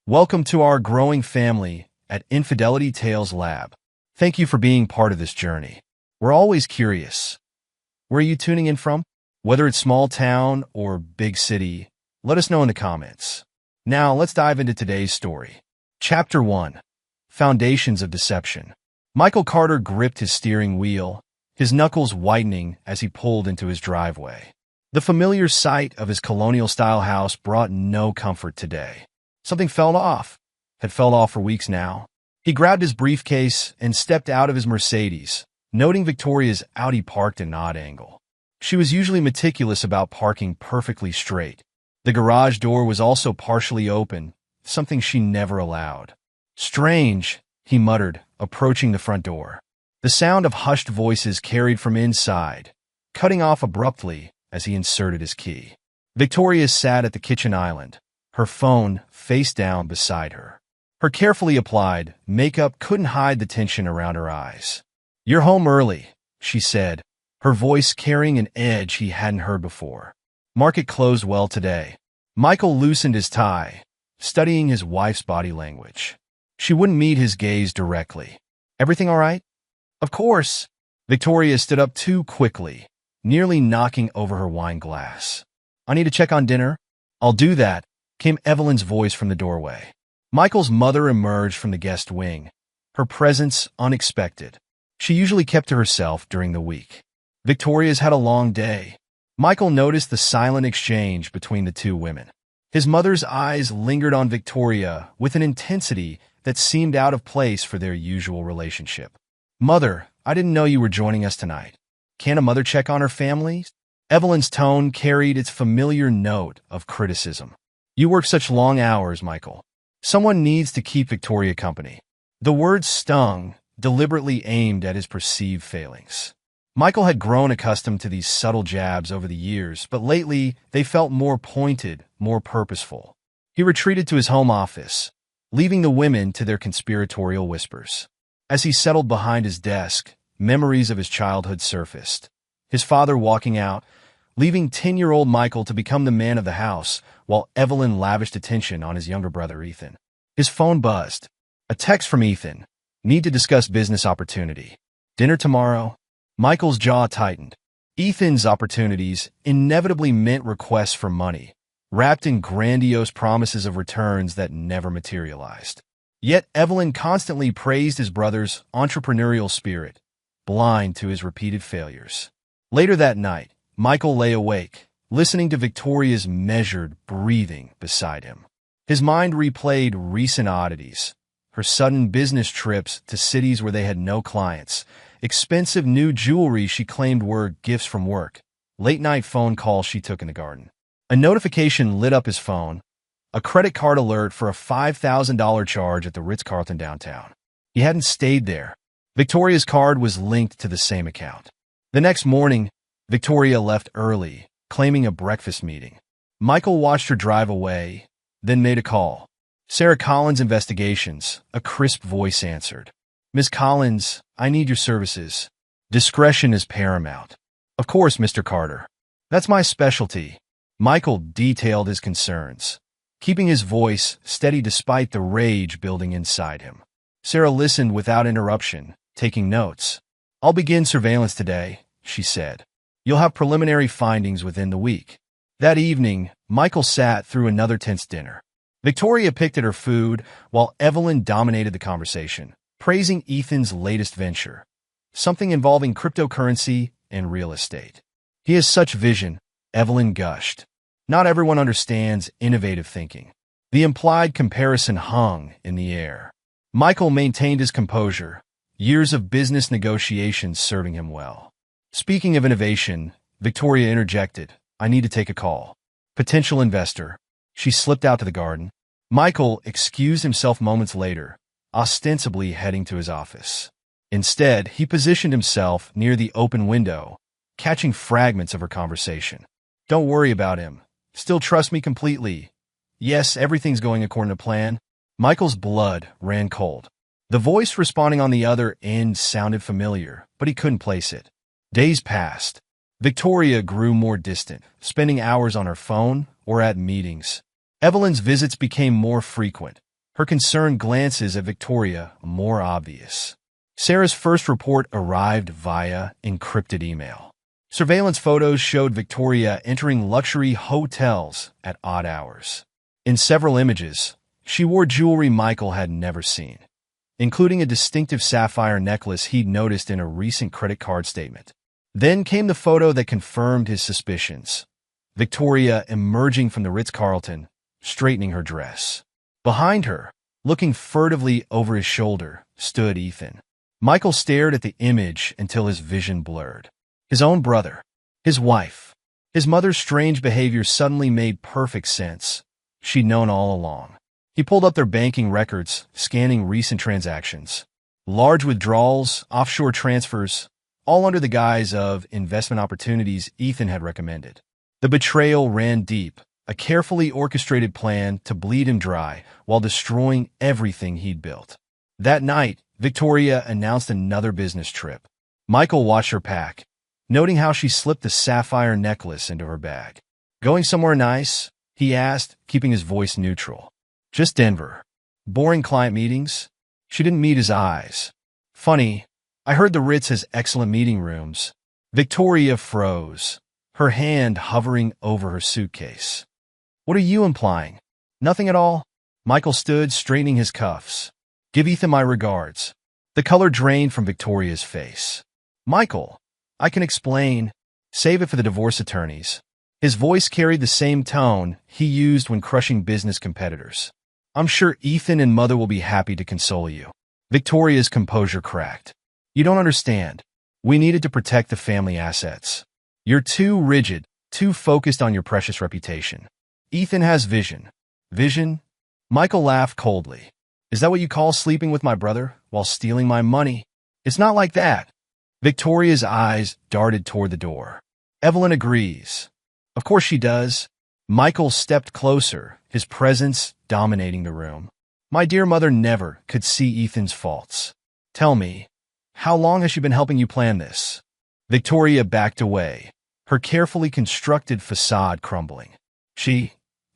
Welcome to our growing family at Infidelity Tales Lab. Thank you for being part of this journey. We're always curious. Where are you tuning in from? Whether it's small town or big city, let us know in the comments. Now, let's dive into today's story. Chapter 1. Foundations of Deception. Michael Carter gripped his steering wheel, his knuckles whitening as he pulled into his driveway. The familiar sight of his colonial-style house brought no comfort today. Something had fell off for weeks now. He grabbed his briefcase and stepped out of his Mercedes, noting Victoria's Audi parked at an odd angle. She was usually meticulous about parking perfectly straight. The garage door was also partially open, something she never allowed. Strange, he muttered, approaching the front door. The sound of hushed voices carried from inside, cutting off abruptly as he inserted his key. Victoria sat at the kitchen island, her phone face down beside her. Her carefully applied makeup couldn't hide the tension around her eyes. "You're home early," she said, her voice carrying an edge he hadn't heard before. "Market closed well today." Michael loosened his tie, studying his wife's body language. She wouldn't meet his gaze directly. "Everything all right?" "Of course." Victoria stood up too quickly, nearly knocking over her wine glass. "I need to check on dinner." "I'll do that," came Evelyn's voice from the doorway. Michael's mother emerged from the guest wing, her presence unexpected. She usually kept to herself during the week. Victoria's had a long day. Michael noticed the silent exchange between the two women. His mother's eyes lingered on Victoria with an intensity that seemed out of place for their usual relationship. "Mother, I didn't know you were joining us tonight. Can't a mother check on her family?" Evelyn's tone carried its familiar note of criticism. "You work such long hours, Michael. Someone needs to keep Victoria company." The words stung, deliberately aimed at his perceived failings. Michael had grown accustomed to these subtle jabs over the years, but lately they felt more pointed, more purposeful. He retreated to his home office, leaving the women to their conspiratorial whispers. As he settled behind his desk, memories of his childhood surfaced. His father walking out, leaving 10-year-old Michael to become the man of the house, while Evelyn lavished attention on his younger brother, Ethan. His phone buzzed. A text from Ethan. "Need to discuss business opportunity. Dinner tomorrow?" Michael's jaw tightened. Ethan's opportunities inevitably meant requests for money, wrapped in grandiose promises of returns that never materialized. Yet Evelyn constantly praised his brother's entrepreneurial spirit, blind to his repeated failures. Later that night, Michael lay awake, listening to Victoria's measured breathing beside him. His mind replayed recent oddities, her sudden business trips to cities where they had no clients, expensive new jewelry she claimed were gifts from work, late-night phone calls she took in the garden. A notification lit up his phone, a credit card alert for a $5,000 charge at the Ritz-Carlton downtown. He hadn't stayed there. Victoria's card was linked to the same account. The next morning, Victoria left early, claiming a breakfast meeting. Michael watched her drive away, then made a call. "Sarah Collins Investigations," a crisp voice answered. "Miss Collins, I need your services. Discretion is paramount." "Of course, Mr. Carter. That's my specialty." Michael detailed his concerns, keeping his voice steady despite the rage building inside him. Sarah listened without interruption, taking notes. "I'll begin surveillance today," she said. "You'll have preliminary findings within the week." That evening, Michael sat through another tense dinner. Victoria picked at her food while Evelyn dominated the conversation, praising Ethan's latest venture, something involving cryptocurrency and real estate. "He has such vision," Evelyn gushed. "Not everyone understands innovative thinking." The implied comparison hung in the air. Michael maintained his composure, years of business negotiations serving him well. "Speaking of innovation," Victoria interjected, "I need to take a call. Potential investor." She slipped out to the garden. Michael excused himself moments later, ostensibly heading to his office. Instead, he positioned himself near the open window, catching fragments of her conversation. "Don't worry about him. Still trust me completely. Yes, everything's going according to plan." Michael's blood ran cold. The voice responding on the other end sounded familiar, but he couldn't place it. Days passed. Victoria grew more distant, spending hours on her phone or at meetings. Evelyn's visits became more frequent, Her concerned glances at Victoria more obvious. Sarah's first report arrived via encrypted email. Surveillance photos showed Victoria entering luxury hotels at odd hours. In several images, she wore jewelry Michael had never seen, including a distinctive sapphire necklace he'd noticed in a recent credit card statement. Then came the photo that confirmed his suspicions. Victoria emerging from the Ritz-Carlton, straightening her dress. Behind her, looking furtively over his shoulder, stood Ethan. Michael stared at the image until his vision blurred. His own brother, his wife, his mother's strange behavior suddenly made perfect sense. She'd known all along. He pulled up their banking records, scanning recent transactions. Large withdrawals, offshore transfers, all under the guise of investment opportunities Ethan had recommended. The betrayal ran deep, a carefully orchestrated plan to bleed him dry while destroying everything he'd built. That night, Victoria announced another business trip. Michael watched her pack, noting how she slipped the sapphire necklace into her bag. "Going somewhere nice?" he asked, keeping his voice neutral. "Just Denver. Boring client meetings?" She didn't meet his eyes. "Funny, I heard the Ritz has excellent meeting rooms." Victoria froze, her hand hovering over her suitcase. "What are you implying?" "Nothing at all." Michael stood, straightening his cuffs. "Give Ethan my regards." The color drained from Victoria's face. "Michael, I can explain. Save it for the divorce attorneys." His voice carried the same tone he used when crushing business competitors. "I'm sure Ethan and Mother will be happy to console you." Victoria's composure cracked. "You don't understand. We needed to protect the family assets. You're too rigid, too focused on your precious reputation. Ethan has vision." "Vision?" Michael laughed coldly. "Is that what you call sleeping with my brother while stealing my money?" "It's not like that." Victoria's eyes darted toward the door. "Evelyn agrees." "Of course she does." Michael stepped closer, his presence dominating the room. "My dear mother never could see Ethan's faults. Tell me, how long has she been helping you plan this?" Victoria backed away, her carefully constructed facade crumbling.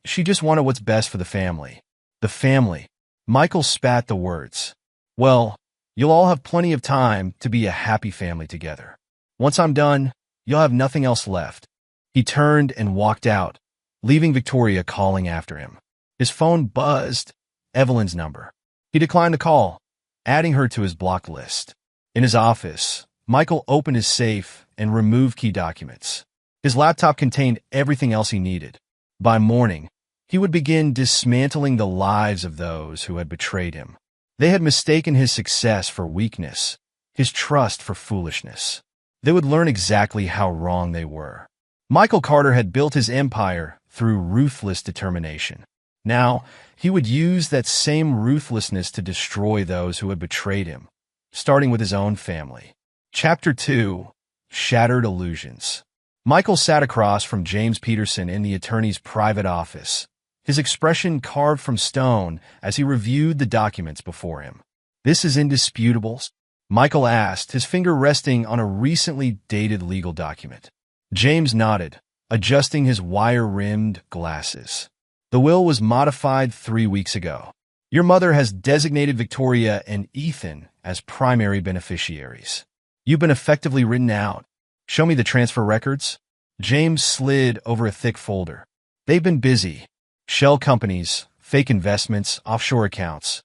She just wanted what's best for the family." "The family." Michael spat the words. "Well, you'll all have plenty of time to be a happy family together. Once I'm done, you'll have nothing else left." He turned and walked out, leaving Victoria calling after him. His phone buzzed. Evelyn's number. He declined the call, adding her to his blocked list. In his office, Michael opened his safe and removed key documents. His laptop contained everything else he needed. By morning, he would begin dismantling the lives of those who had betrayed him. They had mistaken his success for weakness, his trust for foolishness. They would learn exactly how wrong they were. Michael Carter had built his empire through ruthless determination. Now, he would use that same ruthlessness to destroy those who had betrayed him, starting with his own family. Chapter 2: Shattered Illusions. Michael sat across from James Peterson in the attorney's private office, his expression carved from stone as he reviewed the documents before him. "This is indisputable?" Michael asked, his finger resting on a recently dated legal document. James nodded, adjusting his wire-rimmed glasses. "The will was modified 3 weeks ago. Your mother has designated Victoria and Ethan as primary beneficiaries. You've been effectively written out. Show me the transfer records." James slid over a thick folder. "They've been busy. Shell companies, fake investments, offshore accounts,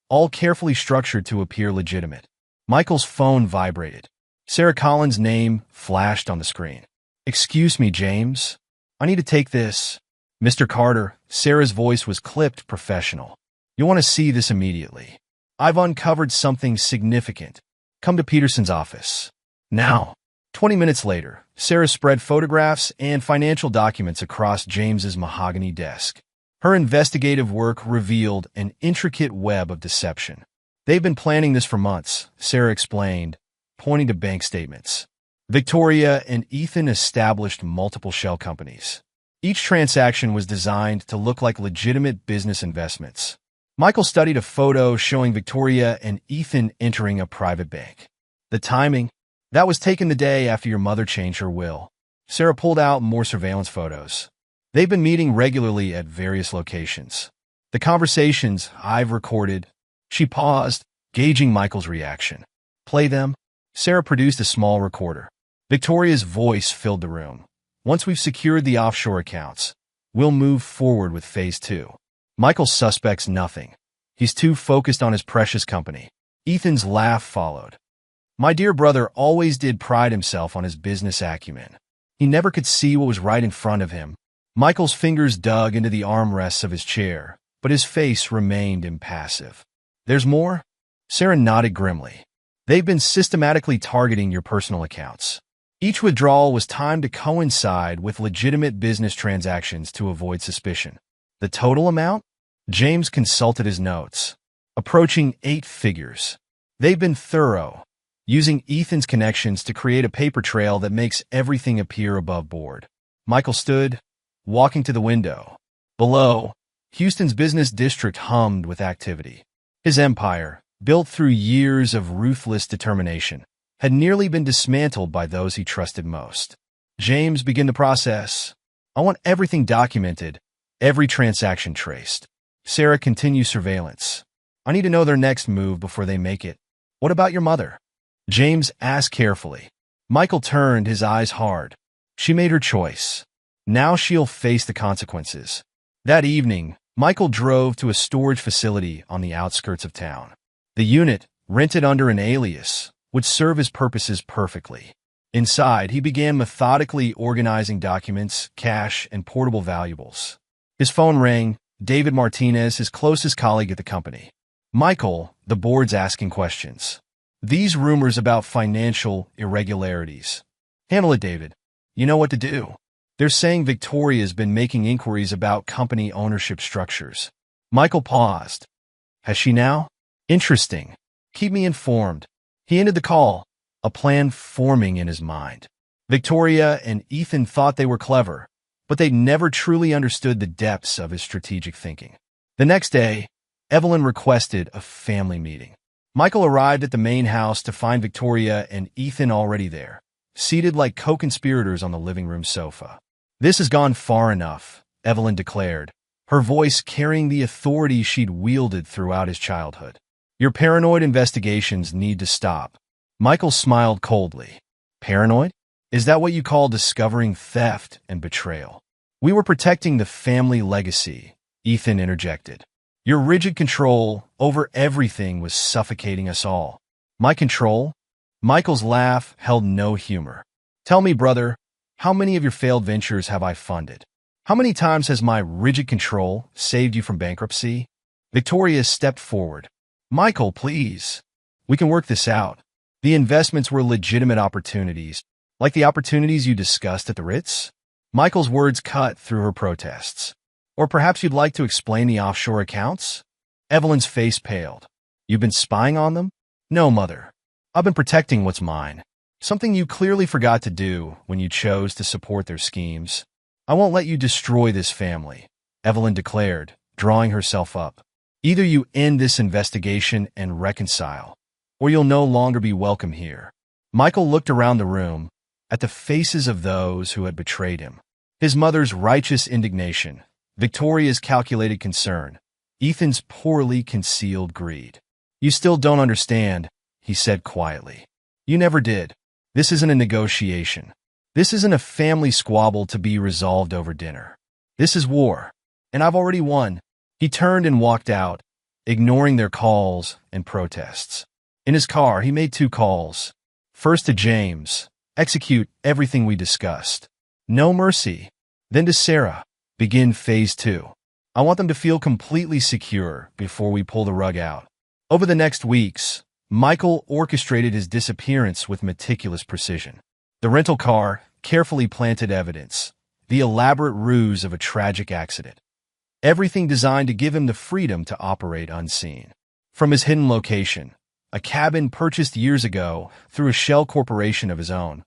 all carefully structured to appear legitimate." Michael's phone vibrated. Sarah Collins' name flashed on the screen. "Excuse me, James. I need to take this." "Mr. Carter," Sarah's voice was clipped professional. "You'll want to see this immediately. I've uncovered something significant. Come to Peterson's office. Now." 20 minutes later, Sarah spread photographs and financial documents across James's mahogany desk. Her investigative work revealed an intricate web of deception. "They've been planning this for months," Sarah explained, pointing to bank statements. Victoria and Ethan established multiple shell companies. Each transaction was designed to look like legitimate business investments. Michael studied a photo showing Victoria and Ethan entering a private bank. "The timing? That was taken the day after your mother changed her will." Sarah pulled out more surveillance photos. "They've been meeting regularly at various locations. The conversations I've recorded. She paused, gauging Michael's reaction. Play them? Sarah produced a small recorder. Victoria's voice filled the room. Once we've secured the offshore accounts, we'll move forward with phase 2. Michael suspects nothing. He's too focused on his precious company. Ethan's laugh followed. My dear brother always did pride himself on his business acumen. He never could see what was right in front of him. Michael's fingers dug into the armrests of his chair, but his face remained impassive. There's more? Sarah nodded grimly. They've been systematically targeting your personal accounts. Each withdrawal was timed to coincide with legitimate business transactions to avoid suspicion. The total amount? James consulted his notes. Approaching 8 figures. They've been thorough, using Ethan's connections to create a paper trail that makes everything appear above board. Michael stood, walking to the window. Below, Houston's business district hummed with activity. His empire, built through years of ruthless determination, had nearly been dismantled by those he trusted most. James, begin the process. I want everything documented, every transaction traced. Sarah, continue surveillance. I need to know their next move before they make it. What about your mother? James asked carefully. Michael turned, his eyes hard. She made her choice. Now she'll face the consequences. That evening, Michael drove to a storage facility on the outskirts of town. The unit, rented under an alias, would serve his purposes perfectly. Inside, he began methodically organizing documents, cash, and portable valuables. His phone rang. David Martinez, his closest colleague at the company. Michael, the board's asking questions. These rumors about financial irregularities. Handle it, David. You know what to do. They're saying Victoria's been making inquiries about company ownership structures. Michael paused. Has she now? Interesting. Keep me informed. He ended the call, a plan forming in his mind. Victoria and Ethan thought they were clever, but they'd never truly understood the depths of his strategic thinking. The next day, Evelyn requested a family meeting. Michael arrived at the main house to find Victoria and Ethan already there, seated like co-conspirators on the living room sofa. This has gone far enough, Evelyn declared, her voice carrying the authority she'd wielded throughout his childhood. Your paranoid investigations need to stop. Michael smiled coldly. Paranoid? Is that what you call discovering theft and betrayal? We were protecting the family legacy, Ethan interjected. Your rigid control over everything was suffocating us all. My control? Michael's laugh held no humor. Tell me, brother, how many of your failed ventures have I funded? How many times has my rigid control saved you from bankruptcy? Victoria stepped forward. Michael, please. We can work this out. The investments were legitimate opportunities, like the opportunities you discussed at the Ritz? Michael's words cut through her protests. Or perhaps you'd like to explain the offshore accounts? Evelyn's face paled. You've been spying on them? No, Mother. I've been protecting what's mine. Something you clearly forgot to do when you chose to support their schemes. I won't let you destroy this family, Evelyn declared, drawing herself up. Either you end this investigation and reconcile, or you'll no longer be welcome here. Michael looked around the room, at the faces of those who had betrayed him. His mother's righteous indignation, Victoria's calculated concern, Ethan's poorly concealed greed. You still don't understand, he said quietly. You never did. This isn't a negotiation. This isn't a family squabble to be resolved over dinner. This is war, and I've already won. He turned and walked out, ignoring their calls and protests. In his car, he made 2 calls. First to James. Execute everything we discussed. No mercy. Then to Sarah. Begin phase 2. I want them to feel completely secure before we pull the rug out. Over the next weeks, Michael orchestrated his disappearance with meticulous precision. The rental car, carefully planted evidence, the elaborate ruse of a tragic accident. Everything designed to give him the freedom to operate unseen. From his hidden location, a cabin purchased years ago through a shell corporation of his own,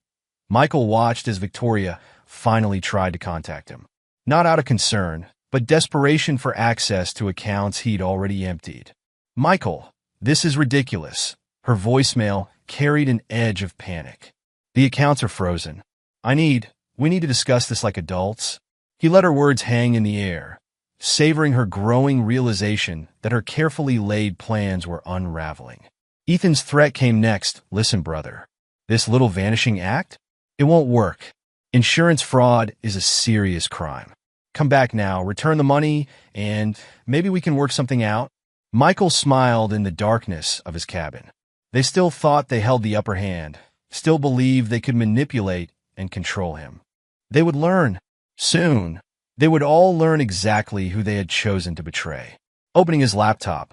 Michael watched as Victoria finally tried to contact him. Not out of concern, but desperation for access to accounts he'd already emptied. Michael, this is ridiculous. Her voicemail carried an edge of panic. The accounts are frozen. We need to discuss this like adults. He let her words hang in the air, savoring her growing realization that her carefully laid plans were unraveling. Ethan's threat came next. Listen, brother. This little vanishing act? It won't work. Insurance fraud is a serious crime. Come back now, return the money, and maybe we can work something out. Michael smiled in the darkness of his cabin. They still thought they held the upper hand, still believed they could manipulate and control him. They would learn. Soon, they would all learn exactly who they had chosen to betray. Opening his laptop,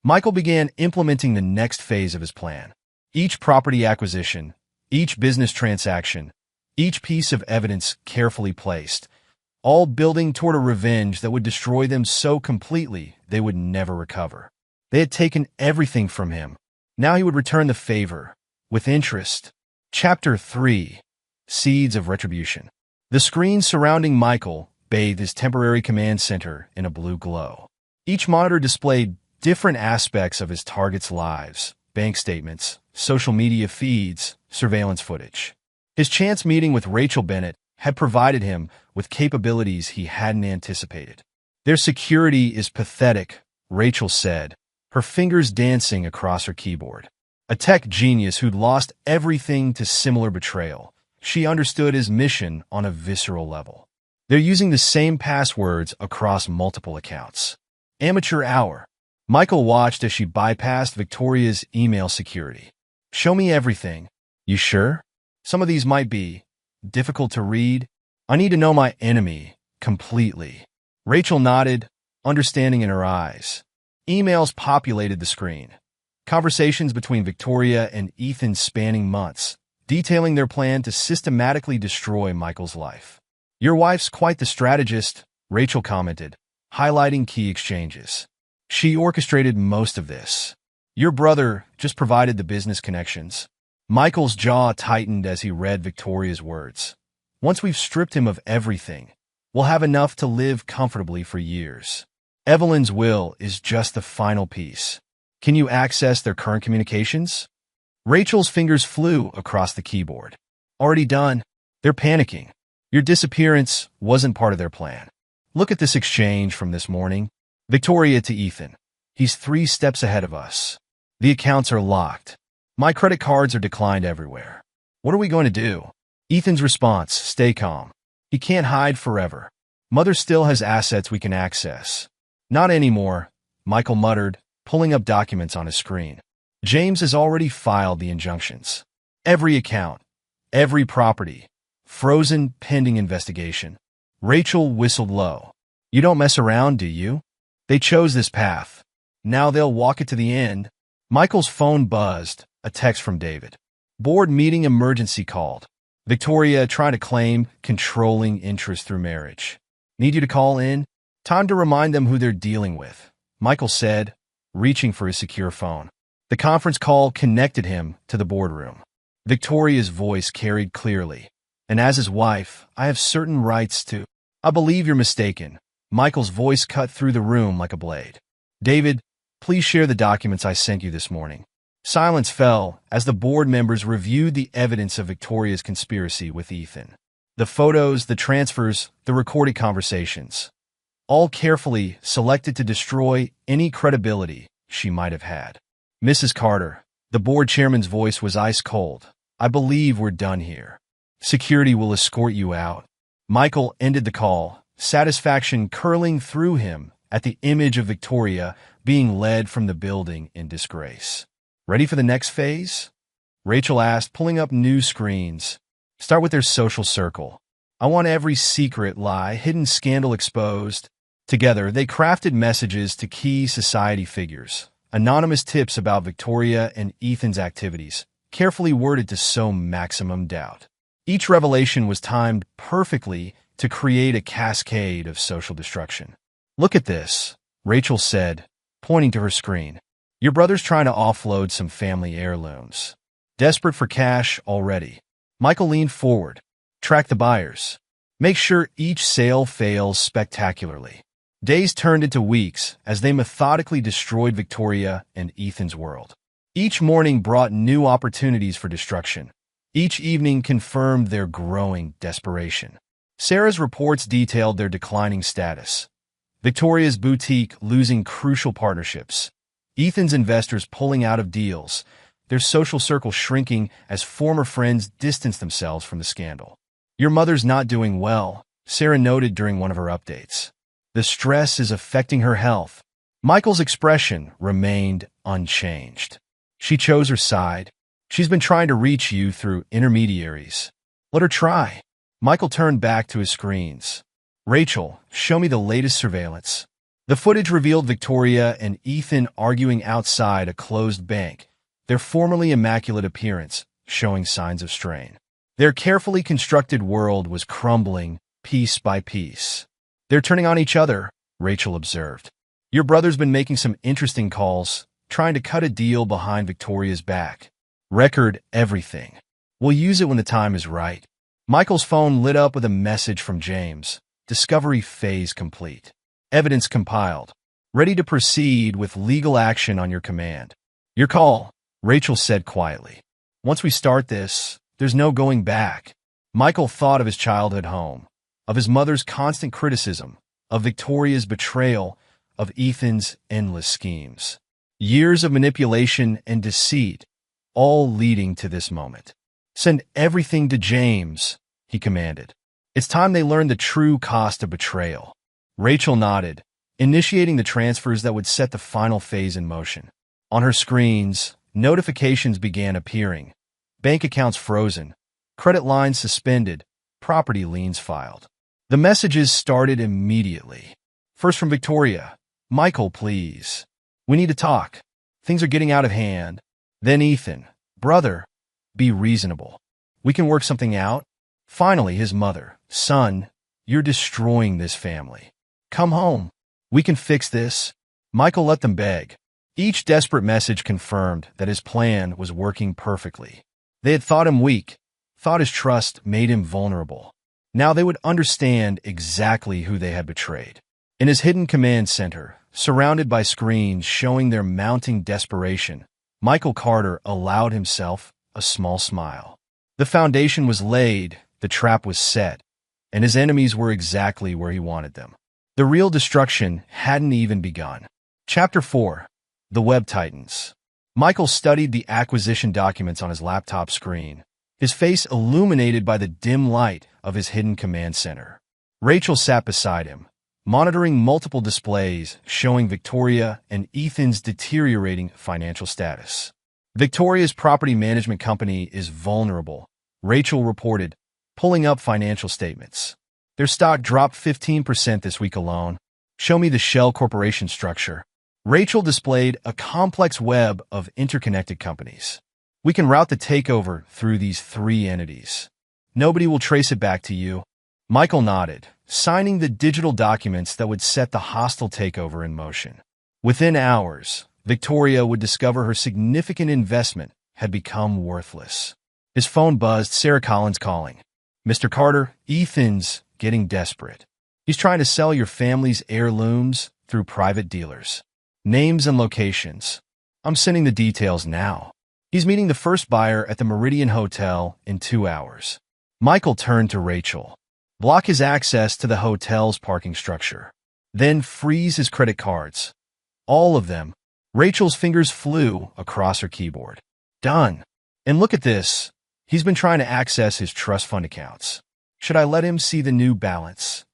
Michael began implementing the next phase of his plan. Each property acquisition, each business transaction, each piece of evidence carefully placed, all building toward a revenge that would destroy them so completely they would never recover. They had taken everything from him. Now he would return the favor, with interest. Chapter 3. Seeds of Retribution. The screen surrounding Michael bathed his temporary command center in a blue glow. Each monitor displayed different aspects of his targets' lives: bank statements, social media feeds, surveillance footage. His chance meeting with Rachel Bennett had provided him with capabilities he hadn't anticipated. Their security is pathetic, Rachel said, her fingers dancing across her keyboard. A tech genius who'd lost everything to similar betrayal, she understood his mission on a visceral level. They're using the same passwords across multiple accounts. Amateur hour. Michael watched as she bypassed Victoria's email security. Show me everything. You sure? Some of these might be difficult to read. I need to know my enemy completely. Rachel nodded, understanding in her eyes. Emails populated the screen. Conversations between Victoria and Ethan spanning months, detailing their plan to systematically destroy Michael's life. Your wife's quite the strategist, Rachel commented, highlighting key exchanges. She orchestrated most of this. Your brother just provided the business connections. Michael's jaw tightened as he read Victoria's words. Once we've stripped him of everything, we'll have enough to live comfortably for years. Evelyn's will is just the final piece. Can you access their current communications? Rachel's fingers flew across the keyboard. Already done. They're panicking. Your disappearance wasn't part of their plan. Look at this exchange from this morning. Victoria to Ethan. He's 3 steps ahead of us. The accounts are locked. My credit cards are declined everywhere. What are we going to do? Ethan's response: stay calm. He can't hide forever. Mother still has assets we can access. Not anymore, Michael muttered, pulling up documents on his screen. James has already filed the injunctions. Every account, every property, frozen pending investigation. Rachel whistled low. You don't mess around, do you? They chose this path. Now they'll walk it to the end. Michael's phone buzzed, a text from David. Board meeting emergency called. Victoria trying to claim controlling interest through marriage. Need you to call in? Time to remind them who they're dealing with, Michael said, reaching for his secure phone. The conference call connected him to the boardroom. Victoria's voice carried clearly. And as his wife, I have certain rights to... I believe you're mistaken. Michael's voice cut through the room like a blade. David, please share the documents I sent you this morning. Silence fell as the board members reviewed the evidence of Victoria's conspiracy with Ethan. The photos, the transfers, the recorded conversations. All carefully selected to destroy any credibility she might have had. Mrs. Carter, the board chairman's voice was ice cold. I believe we're done here. Security will escort you out. Michael ended the call, satisfaction curling through him at the image of Victoria being led from the building in disgrace. Ready for the next phase? Rachel asked, pulling up new screens. Start with their social circle. I want every secret, lie, hidden scandal exposed. Together, they crafted messages to key society figures. Anonymous tips about Victoria and Ethan's activities, carefully worded to sow maximum doubt. Each revelation was timed perfectly to create a cascade of social destruction. Look at this, Rachel said, pointing to her screen. Your brother's trying to offload some family heirlooms. Desperate for cash already. Michael leaned forward. Track the buyers. Make sure each sale fails spectacularly. Days turned into weeks as they methodically destroyed Victoria and Ethan's world. Each morning brought new opportunities for destruction. Each evening confirmed their growing desperation. Sarah's reports detailed their declining status. Victoria's boutique losing crucial partnerships. Ethan's investors pulling out of deals. Their social circle shrinking as former friends distance themselves from the scandal. Your mother's not doing well, Sarah noted during one of her updates. The stress is affecting her health. Michael's expression remained unchanged. She chose her side. She's been trying to reach you through intermediaries. Let her try. Michael turned back to his screens. Rachel, show me the latest surveillance. The footage revealed Victoria and Ethan arguing outside a closed bank, their formerly immaculate appearance showing signs of strain. Their carefully constructed world was crumbling piece by piece. They're turning on each other, Rachel observed. Your brother's been making some interesting calls, trying to cut a deal behind Victoria's back. Record everything. We'll use it when the time is right. Michael's phone lit up with a message from James. Discovery phase complete. Evidence compiled. Ready to proceed with legal action on your command. Your call, Rachel said quietly. Once we start this, there's no going back. Michael thought of his childhood home, of his mother's constant criticism, of Victoria's betrayal, of Ethan's endless schemes. Years of manipulation and deceit, all leading to this moment. Send everything to James, he commanded. It's time they learned the true cost of betrayal. Rachel nodded, initiating the transfers that would set the final phase in motion. On her screens, notifications began appearing. Bank accounts frozen, credit lines suspended, property liens filed. The messages started immediately. First from Victoria. Michael, please. We need to talk. Things are getting out of hand. Then Ethan. Brother, be reasonable. We can work something out. Finally, his mother. Son, you're destroying this family. Come home. We can fix this. Michael let them beg. Each desperate message confirmed that his plan was working perfectly. They had thought him weak, thought his trust made him vulnerable. Now they would understand exactly who they had betrayed. In his hidden command center, surrounded by screens showing their mounting desperation, Michael Carter allowed himself a small smile. The foundation was laid, the trap was set, and his enemies were exactly where he wanted them. The real destruction hadn't even begun. Chapter 4. The Web Titans. Michael studied the acquisition documents on his laptop screen, his face illuminated by the dim light of his hidden command center. Rachel sat beside him, monitoring multiple displays showing Victoria and Ethan's deteriorating financial status. Victoria's property management company is vulnerable, Rachel reported, pulling up financial statements. Their stock dropped 15% this week alone. Show me the shell corporation structure. Rachel displayed a complex web of interconnected companies. We can route the takeover through these 3 entities. Nobody will trace it back to you. Michael nodded, signing the digital documents that would set the hostile takeover in motion. Within hours, Victoria would discover her significant investment had become worthless. His phone buzzed, Sarah Collins calling. Mr. Carter, Ethan's getting desperate. He's trying to sell your family's heirlooms through private dealers. Names and locations. I'm sending the details now. He's meeting the first buyer at the Meridian Hotel in 2 hours. Michael turned to Rachel. Block his access to the hotel's parking structure. Then freeze his credit cards. All of them. Rachel's fingers flew across her keyboard. Done. And look at this. He's been trying to access his trust fund accounts. Should I let him see the new balance?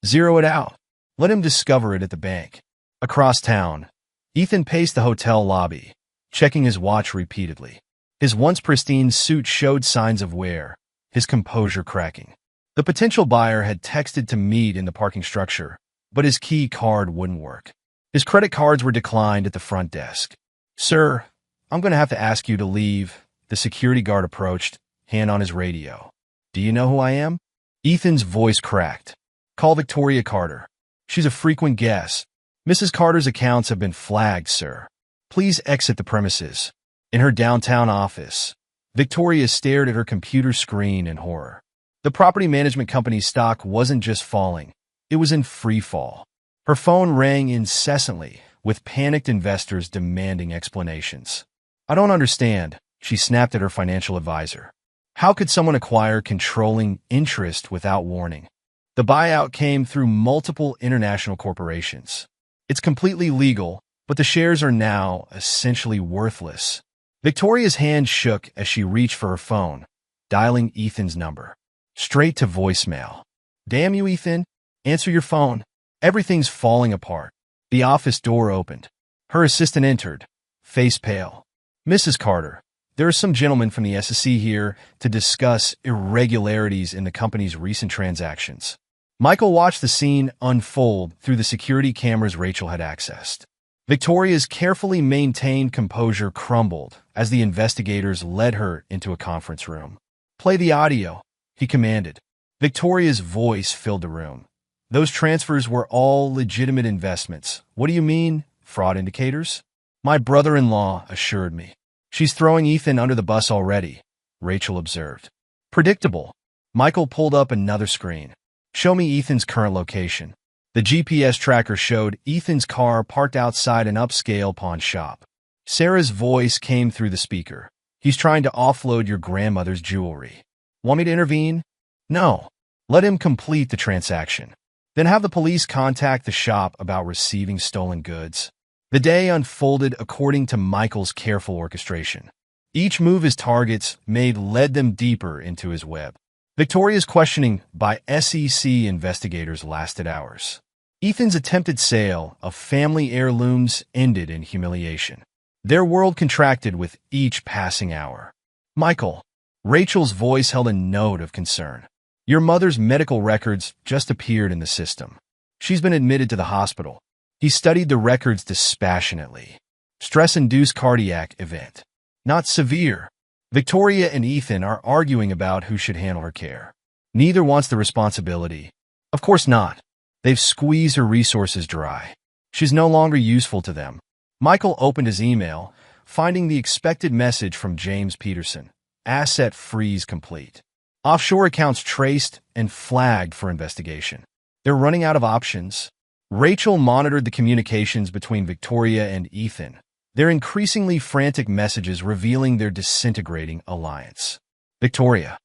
Zero it out. Let him discover it at the bank. Across town, Ethan paced the hotel lobby, checking his watch repeatedly. His once pristine suit showed signs of wear, his composure cracking. The potential buyer had texted to meet in the parking structure, but his key card wouldn't work. His credit cards were declined at the front desk. Sir, I'm going to have to ask you to leave. The security guard approached, hand on his radio. Do you know who I am? Ethan's voice cracked. Call Victoria Carter. She's a frequent guest. Mrs. Carter's accounts have been flagged, sir. Please exit the premises. In her downtown office, Victoria stared at her computer screen in horror. The property management company's stock wasn't just falling, it was in free fall. Her phone rang incessantly, with panicked investors demanding explanations. I don't understand, she snapped at her financial advisor. How could someone acquire controlling interest without warning? The buyout came through multiple international corporations. It's completely legal, but the shares are now essentially worthless. Victoria's hand shook as she reached for her phone, dialing Ethan's number. Straight to voicemail. Damn you, Ethan. Answer your phone. Everything's falling apart. The office door opened. Her assistant entered, face pale. Mrs. Carter, there are some gentlemen from the SEC here to discuss irregularities in the company's recent transactions. Michael watched the scene unfold through the security cameras Rachel had accessed. Victoria's carefully maintained composure crumbled as the investigators led her into a conference room. Play the audio, he commanded. Victoria's voice filled the room. Those transfers were all legitimate investments. What do you mean, fraud indicators? My brother-in-law assured me. She's throwing Ethan under the bus already, Rachel observed. Predictable. Michael pulled up another screen. Show me Ethan's current location. The GPS tracker showed Ethan's car parked outside an upscale pawn shop. Sarah's voice came through the speaker. He's trying to offload your grandmother's jewelry. Want me to intervene? No. Let him complete the transaction. Then have the police contact the shop about receiving stolen goods. The day unfolded according to Michael's careful orchestration. Each move his targets made led them deeper into his web. Victoria's questioning by SEC investigators lasted hours. Ethan's attempted sale of family heirlooms ended in humiliation. Their world contracted with each passing hour. Michael, Rachel's voice held a note of concern. Your mother's medical records just appeared in the system. She's been admitted to the hospital. He studied the records dispassionately. Stress-induced cardiac event. Not severe. Victoria and Ethan are arguing about who should handle her care. Neither wants the responsibility. Of course not. They've squeezed her resources dry. She's no longer useful to them. Michael opened his email, finding the expected message from James Peterson. Asset freeze complete. Offshore accounts traced and flagged for investigation. They're running out of options. Rachel monitored the communications between Victoria and Ethan, their increasingly frantic messages revealing their disintegrating alliance. Victoria,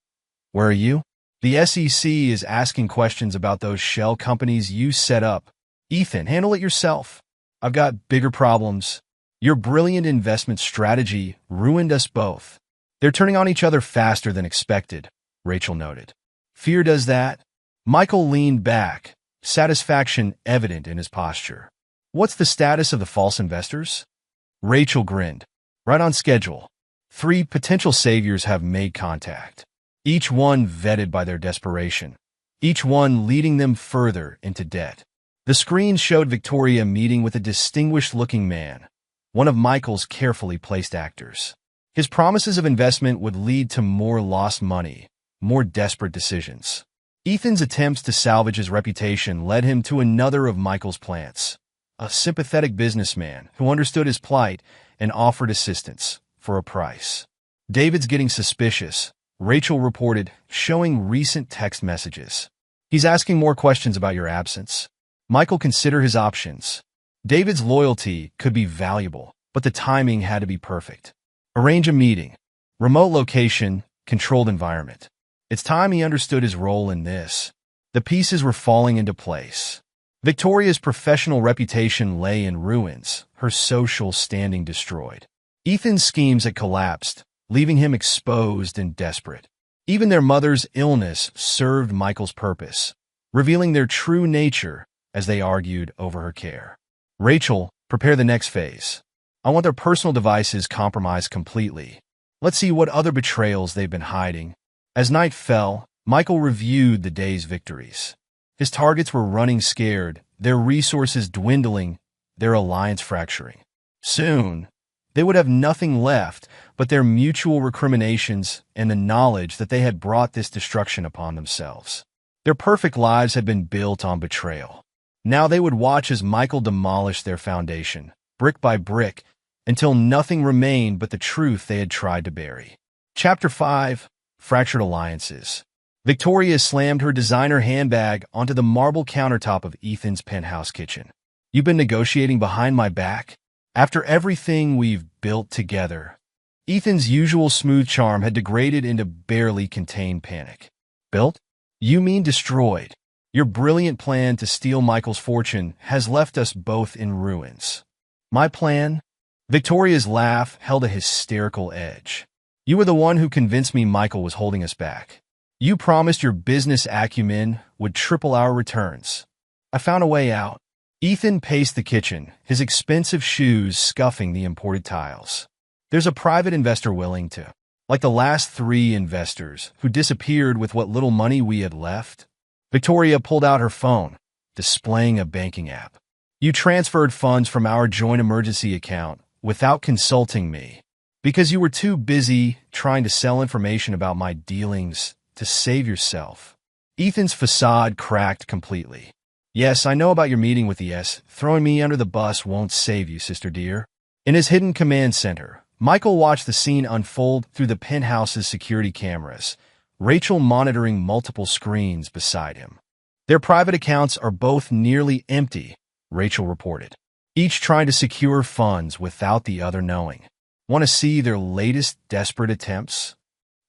where are you? The SEC is asking questions about those shell companies you set up. Ethan, handle it yourself. I've got bigger problems. Your brilliant investment strategy ruined us both. They're turning on each other faster than expected, Rachel noted. Fear does that. Michael leaned back, satisfaction evident in his posture. What's the status of the false investors? Rachel grinned. Right on schedule. 3 potential saviors have made contact. Each one vetted by their desperation. Each one leading them further into debt. The screen showed Victoria meeting with a distinguished-looking man, one of Michael's carefully placed actors. His promises of investment would lead to more lost money, more desperate decisions. Ethan's attempts to salvage his reputation led him to another of Michael's plants, a sympathetic businessman who understood his plight and offered assistance for a price. David's getting suspicious, Rachel reported, showing recent text messages. He's asking more questions about your absence. Michael considered his options. David's loyalty could be valuable, but the timing had to be perfect. Arrange a meeting. Remote location, controlled environment. It's time he understood his role in this. The pieces were falling into place. Victoria's professional reputation lay in ruins, her social standing destroyed. Ethan's schemes had collapsed, leaving him exposed and desperate. Even their mother's illness served Michael's purpose, revealing their true nature as they argued over her care. Rachel, prepare the next phase. I want their personal devices compromised completely. Let's see what other betrayals they've been hiding. As night fell, Michael reviewed the day's victories. His targets were running scared, their resources dwindling, their alliance fracturing. Soon, they would have nothing left but their mutual recriminations and the knowledge that they had brought this destruction upon themselves. Their perfect lives had been built on betrayal. Now they would watch as Michael demolished their foundation, brick by brick, until nothing remained but the truth they had tried to bury. Chapter 5. Fractured Alliances. Victoria slammed her designer handbag onto the marble countertop of Ethan's penthouse kitchen. You've been negotiating behind my back? After everything we've built together, Ethan's usual smooth charm had degraded into barely contained panic. Built? You mean destroyed. Your brilliant plan to steal Michael's fortune has left us both in ruins. My plan? Victoria's laugh held a hysterical edge. You were the one who convinced me Michael was holding us back. You promised your business acumen would triple our returns. I found a way out. Ethan paced the kitchen, his expensive shoes scuffing the imported tiles. There's a private investor willing to, like the last 3 investors who disappeared with what little money we had left. Victoria pulled out her phone, displaying a banking app. You transferred funds from our joint emergency account without consulting me, because you were too busy trying to sell information about my dealings to save yourself. Ethan's facade cracked completely. Yes, I know about your meeting with the S. Throwing me under the bus won't save you, sister dear. In his hidden command center, Michael watched the scene unfold through the penthouse's security cameras, Rachel monitoring multiple screens beside him. Their private accounts are both nearly empty, Rachel reported, each trying to secure funds without the other knowing. Want to see their latest desperate attempts?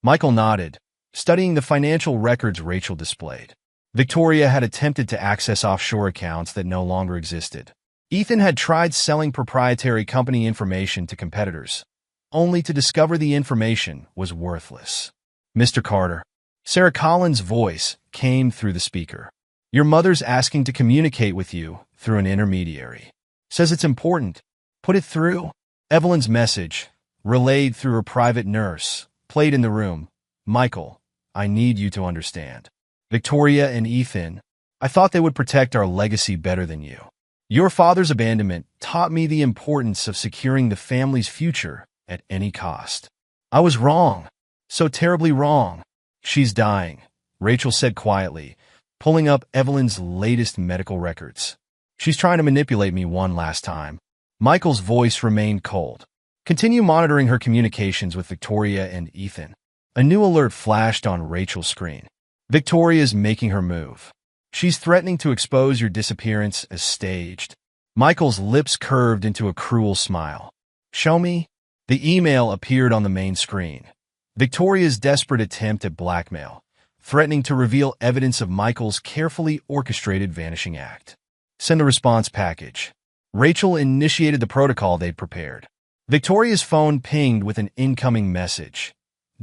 Michael nodded, studying the financial records Rachel displayed. Victoria had attempted to access offshore accounts that no longer existed. Ethan had tried selling proprietary company information to competitors, only to discover the information was worthless. Mr. Carter, Sarah Collins' voice came through the speaker. Your mother's asking to communicate with you through an intermediary. Says it's important. Put it through. Evelyn's message, relayed through her private nurse, played in the room. Michael, I need you to understand. Victoria and Ethan, I thought they would protect our legacy better than you. Your father's abandonment taught me the importance of securing the family's future at any cost. I was wrong. So terribly wrong. She's dying, Rachel said quietly, pulling up Evelyn's latest medical records. She's trying to manipulate me one last time. Michael's voice remained cold. Continue monitoring her communications with Victoria and Ethan. A new alert flashed on Rachel's screen. Victoria's making her move. She's threatening to expose your disappearance as staged. Michael's lips curved into a cruel smile. Show me? The email appeared on the main screen. Victoria's desperate attempt at blackmail, threatening to reveal evidence of Michael's carefully orchestrated vanishing act. Send a response package. Rachel initiated the protocol they'd prepared. Victoria's phone pinged with an incoming message.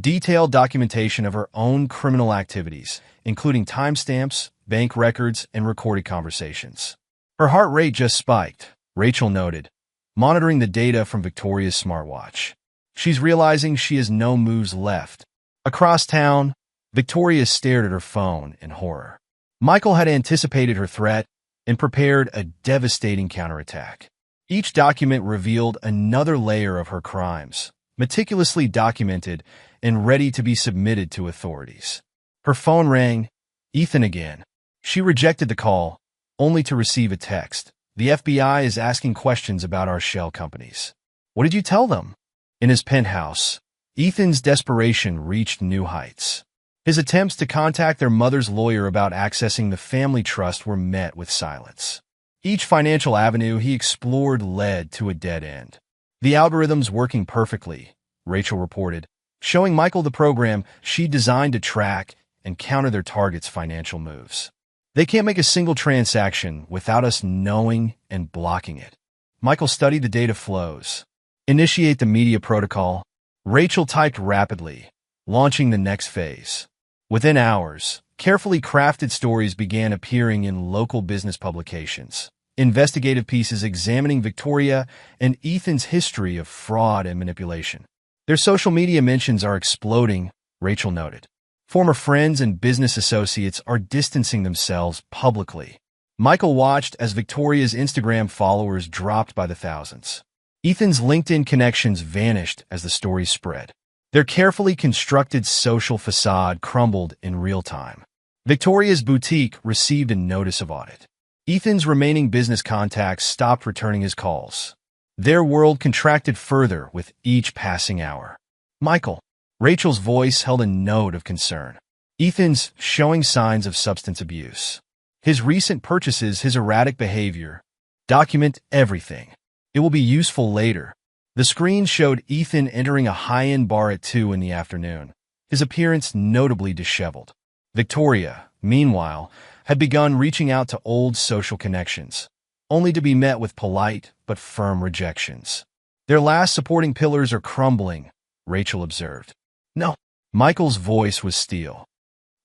Detailed documentation of her own criminal activities, including timestamps, bank records, and recorded conversations. Her heart rate just spiked, Rachel noted, monitoring the data from Victoria's smartwatch. She's realizing she has no moves left. Across town, Victoria stared at her phone in horror. Michael had anticipated her threat and prepared a devastating counterattack. Each document revealed another layer of her crimes, meticulously documented and ready to be submitted to authorities. Her phone rang. Ethan again. She rejected the call, only to receive a text. The FBI is asking questions about our shell companies. What did you tell them? In his penthouse, Ethan's desperation reached new heights. His attempts to contact their mother's lawyer about accessing the family trust were met with silence. Each financial avenue he explored led to a dead end. The algorithm's working perfectly, Rachel reported, showing Michael the program she designed to track and counter their targets' financial moves. They can't make a single transaction without us knowing and blocking it. Michael studied the data flows. Initiate the media protocol. Rachel typed rapidly, launching the next phase. Within hours, carefully crafted stories began appearing in local business publications. Investigative pieces examining Victoria and Ethan's history of fraud and manipulation. Their social media mentions are exploding, Rachel noted. Former friends and business associates are distancing themselves publicly. Michael watched as Victoria's Instagram followers dropped by the thousands. Ethan's LinkedIn connections vanished as the story spread. Their carefully constructed social facade crumbled in real time. Victoria's boutique received a notice of audit. Ethan's remaining business contacts stopped returning his calls. Their world contracted further with each passing hour. Michael. Rachel's voice held a note of concern. Ethan's showing signs of substance abuse. His recent purchases, his erratic behavior. Document everything. It will be useful later. The screen showed Ethan entering a high-end bar at 2 in the afternoon, his appearance notably disheveled. Victoria, meanwhile, had begun reaching out to old social connections, only to be met with polite but firm rejections. Their last supporting pillars are crumbling, Rachel observed. No, Michael's voice was steel.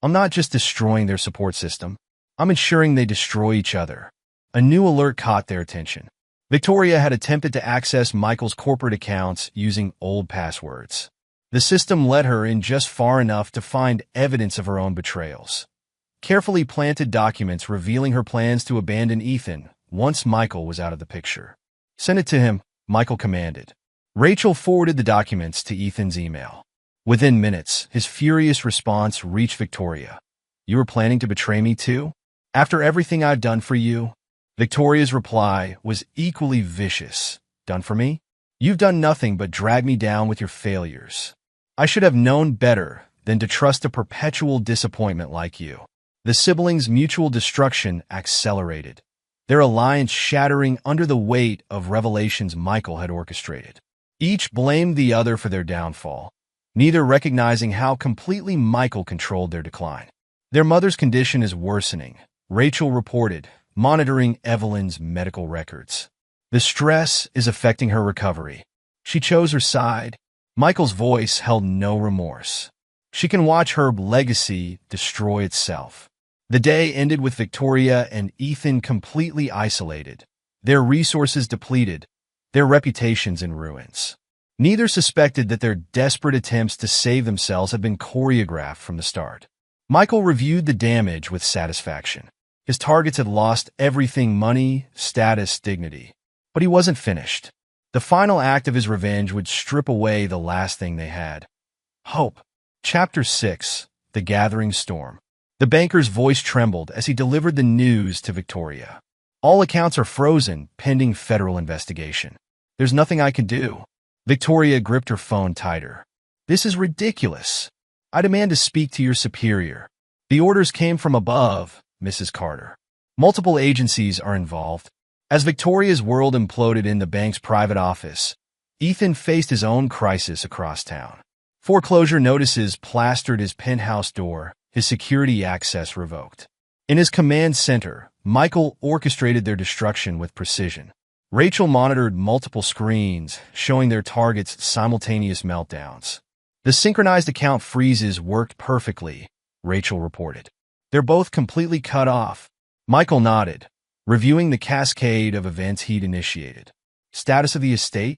I'm not just destroying their support system. I'm ensuring they destroy each other. A new alert caught their attention. Victoria had attempted to access Michael's corporate accounts using old passwords. The system let her in just far enough to find evidence of her own betrayals. Carefully planted documents revealing her plans to abandon Ethan once Michael was out of the picture. Send it to him, Michael commanded. Rachel forwarded the documents to Ethan's email. Within minutes, his furious response reached Victoria. You were planning to betray me too? After everything I've done for you? Victoria's reply was equally vicious. Done for me? You've done nothing but drag me down with your failures. I should have known better than to trust a perpetual disappointment like you. The siblings' mutual destruction accelerated, their alliance shattering under the weight of revelations Michael had orchestrated. Each blamed the other for their downfall, neither recognizing how completely Michael controlled their decline. Their mother's condition is worsening, Rachel reported, monitoring Evelyn's medical records. The stress is affecting her recovery. She chose her side. Michael's voice held no remorse. She can watch her legacy destroy itself. The day ended with Victoria and Ethan completely isolated, their resources depleted, their reputations in ruins. Neither suspected that their desperate attempts to save themselves had been choreographed from the start. Michael reviewed the damage with satisfaction. His targets had lost everything: money, status, dignity. But he wasn't finished. The final act of his revenge would strip away the last thing they had: hope. Chapter 6: The Gathering Storm. The banker's voice trembled as he delivered the news to Victoria. All accounts are frozen, pending federal investigation. There's nothing I can do. Victoria gripped her phone tighter. This is ridiculous. I demand to speak to your superior. The orders came from above, Mrs. Carter. Multiple agencies are involved. As Victoria's world imploded in the bank's private office, Ethan faced his own crisis across town. Foreclosure notices plastered his penthouse door, his security access revoked. In his command center, Michael orchestrated their destruction with precision. Rachel monitored multiple screens, showing their targets simultaneous meltdowns. The synchronized account freezes worked perfectly, Rachel reported. They're both completely cut off. Michael nodded, reviewing the cascade of events he'd initiated. Status of the estate?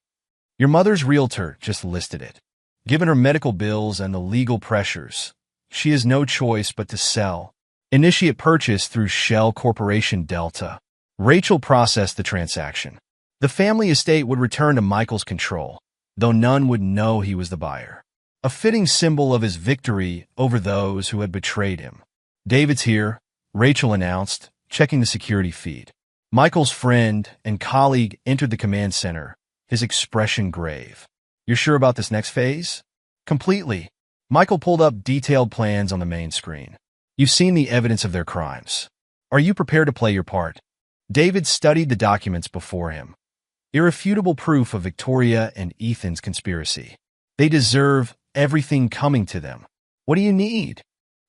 Your mother's realtor just listed it. Given her medical bills and the legal pressures, she has no choice but to sell. Initiate purchase through Shell Corporation Delta. Rachel processed the transaction. The family estate would return to Michael's control, though none would know he was the buyer. A fitting symbol of his victory over those who had betrayed him. David's here, Rachel announced, checking the security feed. Michael's friend and colleague entered the command center, his expression grave. You're sure about this next phase? Completely. Michael pulled up detailed plans on the main screen. You've seen the evidence of their crimes. Are you prepared to play your part? David studied the documents before him. Irrefutable proof of Victoria and Ethan's conspiracy. They deserve everything coming to them. What do you need?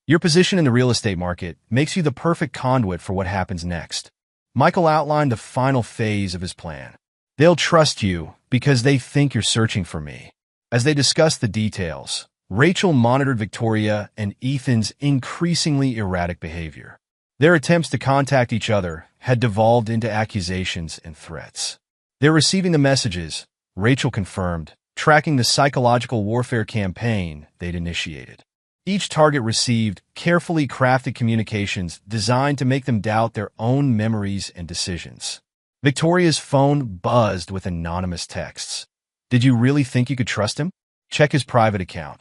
Your position in the real estate market makes you the perfect conduit for what happens next. Michael outlined the final phase of his plan. They'll trust you because they think you're searching for me. As they discussed the details, Rachel monitored Victoria and Ethan's increasingly erratic behavior. Their attempts to contact each other had devolved into accusations and threats. They're receiving the messages, Rachel confirmed, tracking the psychological warfare campaign they'd initiated. Each target received carefully crafted communications designed to make them doubt their own memories and decisions. Victoria's phone buzzed with anonymous texts. Did you really think you could trust him? Check his private account.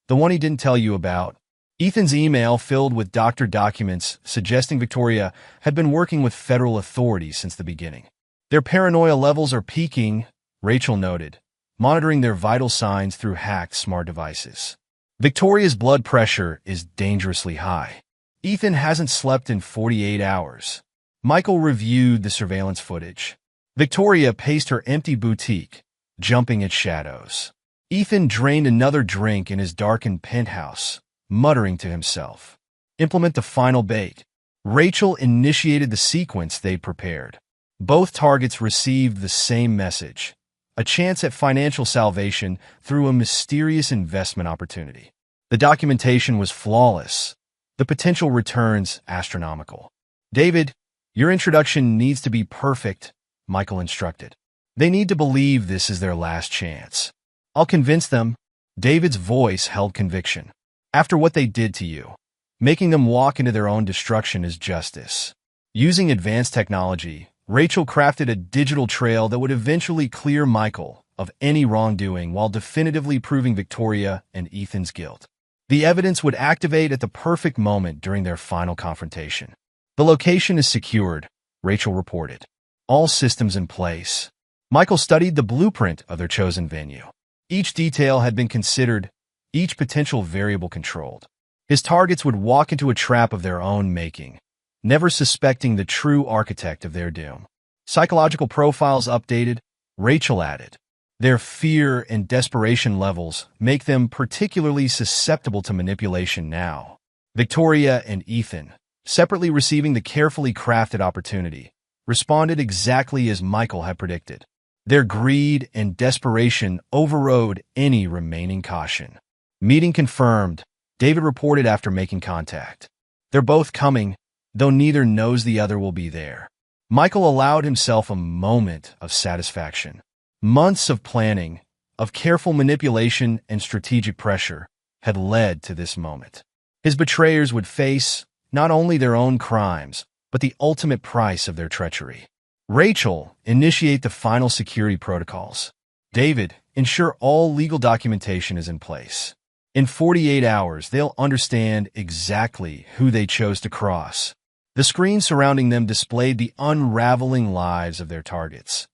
The one he didn't tell you about. Ethan's email filled with doctor documents suggesting Victoria had been working with federal authorities since the beginning. Their paranoia levels are peaking, Rachel noted, monitoring their vital signs through hacked smart devices. Victoria's blood pressure is dangerously high. Ethan hasn't slept in 48 hours. Michael reviewed the surveillance footage. Victoria paced her empty boutique, jumping at shadows. Ethan drained another drink in his darkened penthouse, muttering to himself. Implement the final bait. Rachel initiated the sequence they'd prepared. Both targets received the same message: a chance at financial salvation through a mysterious investment opportunity. The documentation was flawless, the potential returns astronomical. "David, your introduction needs to be perfect," Michael instructed. "They need to believe this is their last chance." "I'll convince them." David's voice held conviction. "After what they did to you, making them walk into their own destruction is justice." Using advanced technology, Rachel crafted a digital trail that would eventually clear Michael of any wrongdoing while definitively proving Victoria and Ethan's guilt. The evidence would activate at the perfect moment during their final confrontation. "The location is secured," Rachel reported. "All systems in place." Michael studied the blueprint of their chosen venue. Each detail had been considered, each potential variable controlled. His targets would walk into a trap of their own making, never suspecting the true architect of their doom. Psychological profiles updated, Rachel added. Their fear and desperation levels make them particularly susceptible to manipulation now. Victoria and Ethan, separately receiving the carefully crafted opportunity, responded exactly as Michael had predicted. Their greed and desperation overrode any remaining caution. "Meeting confirmed," David reported after making contact. "They're both coming, though neither knows the other will be there." Michael allowed himself a moment of satisfaction. Months of planning, of careful manipulation and strategic pressure, had led to this moment. His betrayers would face not only their own crimes, but the ultimate price of their treachery. "Rachel, initiate the final security protocols." "David, ensure all legal documentation is in place." In 48 hours, they'll understand exactly who they chose to cross. The screen surrounding them displayed the unraveling lives of their targets.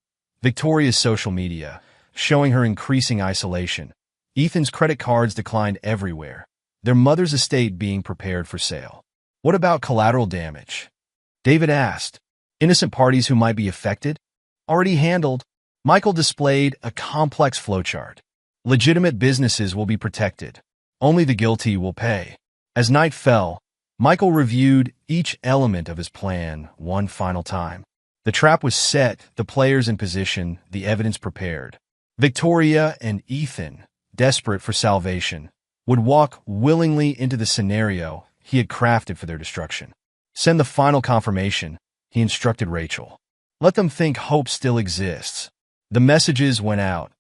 Victoria's social media, showing her increasing isolation. Ethan's credit cards declined everywhere, their mother's estate being prepared for sale. "What about collateral damage?" David asked. "Innocent parties who might be affected?" "Already handled." Michael displayed a complex flowchart. "Legitimate businesses will be protected. Only the guilty will pay." As night fell, Michael reviewed each element of his plan one final time. The trap was set, the players in position, the evidence prepared. Victoria and Ethan, desperate for salvation, would walk willingly into the scenario he had crafted for their destruction. "Send the final confirmation," he instructed Rachel. "Let them think hope still exists." The messages went out,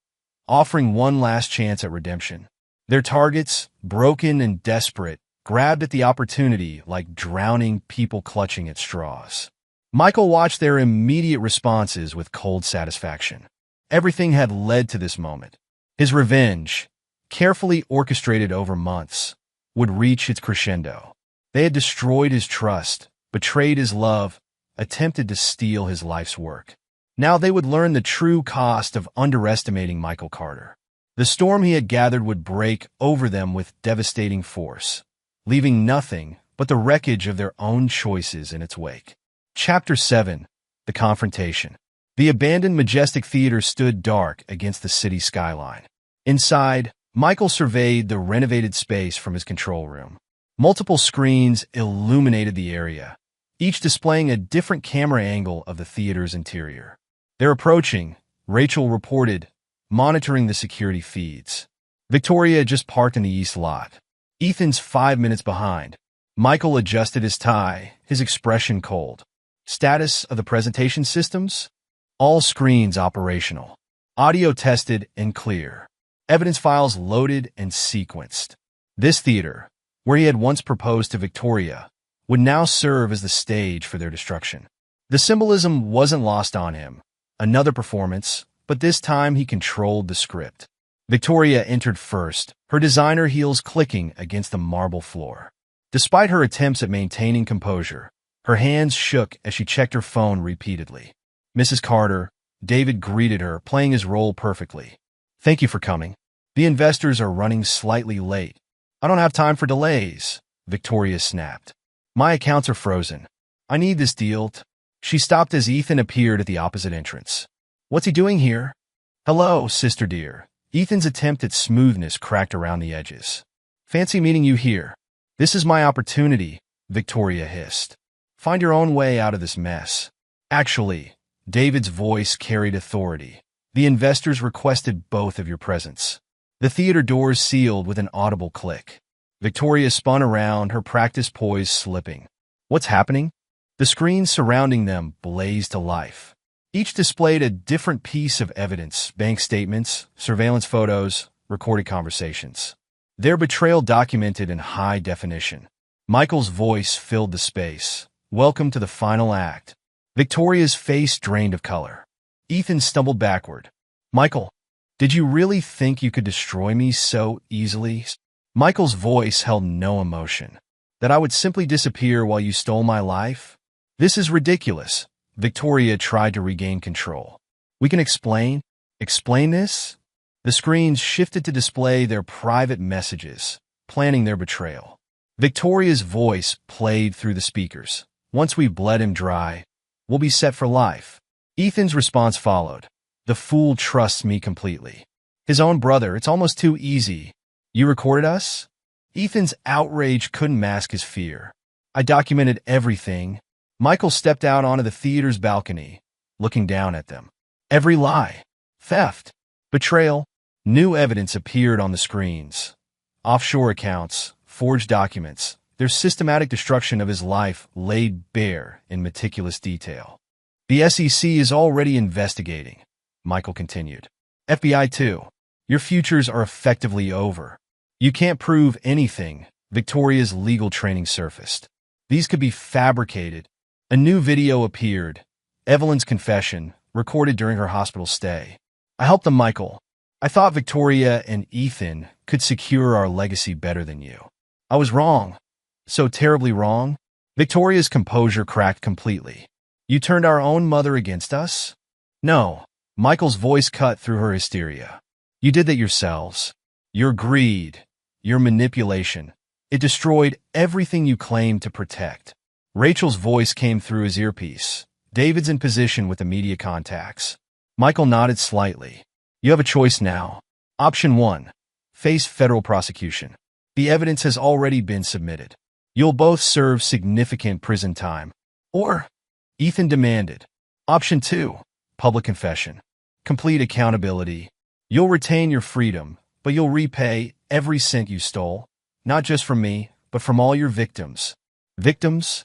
offering one last chance at redemption. Their targets, broken and desperate, grabbed at the opportunity like drowning people clutching at straws. Michael watched their immediate responses with cold satisfaction. Everything had led to this moment. His revenge, carefully orchestrated over months, would reach its crescendo. They had destroyed his trust, betrayed his love, attempted to steal his life's work. Now they would learn the true cost of underestimating Michael Carter. The storm he had gathered would break over them with devastating force, leaving nothing but the wreckage of their own choices in its wake. Chapter 7. The Confrontation. The abandoned Majestic Theater stood dark against the city skyline. Inside, Michael surveyed the renovated space from his control room. Multiple screens illuminated the area, each displaying a different camera angle of the theater's interior. "They're approaching," Rachel reported, monitoring the security feeds. Victoria just parked in the east lot. Ethan's 5 minutes behind. Michael adjusted his tie, his expression cold. "Status of the presentation systems?" "All screens operational. Audio tested and clear. Evidence files loaded and sequenced." This theater, where he had once proposed to Victoria, would now serve as the stage for their destruction. The symbolism wasn't lost on him. Another performance, but this time he controlled the script. Victoria entered first, her designer heels clicking against the marble floor. Despite her attempts at maintaining composure, her hands shook as she checked her phone repeatedly. "Mrs. Carter," David greeted her, playing his role perfectly. "Thank you for coming. The investors are running slightly late." "I don't have time for delays," Victoria snapped. "My accounts are frozen. I need this deal." She stopped as Ethan appeared at the opposite entrance. "What's he doing here?" "Hello, sister dear." Ethan's attempt at smoothness cracked around the edges. "Fancy meeting you here." "This is my opportunity," Victoria hissed. Find your own way out of this mess. Actually, David's voice carried authority. The investors requested both of your presence. The theater doors sealed with an audible click. Victoria spun around, her practice poise slipping. What's happening? The screens surrounding them blazed to life. Each displayed a different piece of evidence: bank statements, surveillance photos, recorded conversations. Their betrayal documented in high definition. Michael's voice filled the space. Welcome to the final act. Victoria's face drained of color. Ethan stumbled backward. Michael, did you really think you could destroy me so easily? Michael's voice held no emotion. That I would simply disappear while you stole my life? This is ridiculous. Victoria tried to regain control. We can explain this? The screens shifted to display their private messages, planning their betrayal. Victoria's voice played through the speakers. Once we've bled him dry, we'll be set for life. Ethan's response followed. The fool trusts me completely. His own brother, it's almost too easy. You recorded us? Ethan's outrage couldn't mask his fear. I documented everything. Michael stepped out onto the theater's balcony, looking down at them. Every lie, theft, betrayal, new evidence appeared on the screens. Offshore accounts, forged documents, their systematic destruction of his life laid bare in meticulous detail. The SEC is already investigating, Michael continued. FBI too. Your futures are effectively over. You can't prove anything. Victoria's legal training surfaced. These could be fabricated. A new video appeared. Evelyn's confession, recorded during her hospital stay. I helped them, Michael. I thought Victoria and Ethan could secure our legacy better than you. I was wrong. So terribly wrong. Victoria's composure cracked completely. You turned our own mother against us? No. Michael's voice cut through her hysteria. You did that yourselves. Your greed, your manipulation. It destroyed everything you claimed to protect. Rachel's voice came through his earpiece. David's in position with the media contacts. Michael nodded slightly. You have a choice now. Option 1. Face federal prosecution. The evidence has already been submitted. You'll both serve significant prison time. Or, Ethan demanded. Option 2. Public confession. Complete accountability. You'll retain your freedom, but you'll repay every cent you stole. Not just from me, but from all your victims. Victims?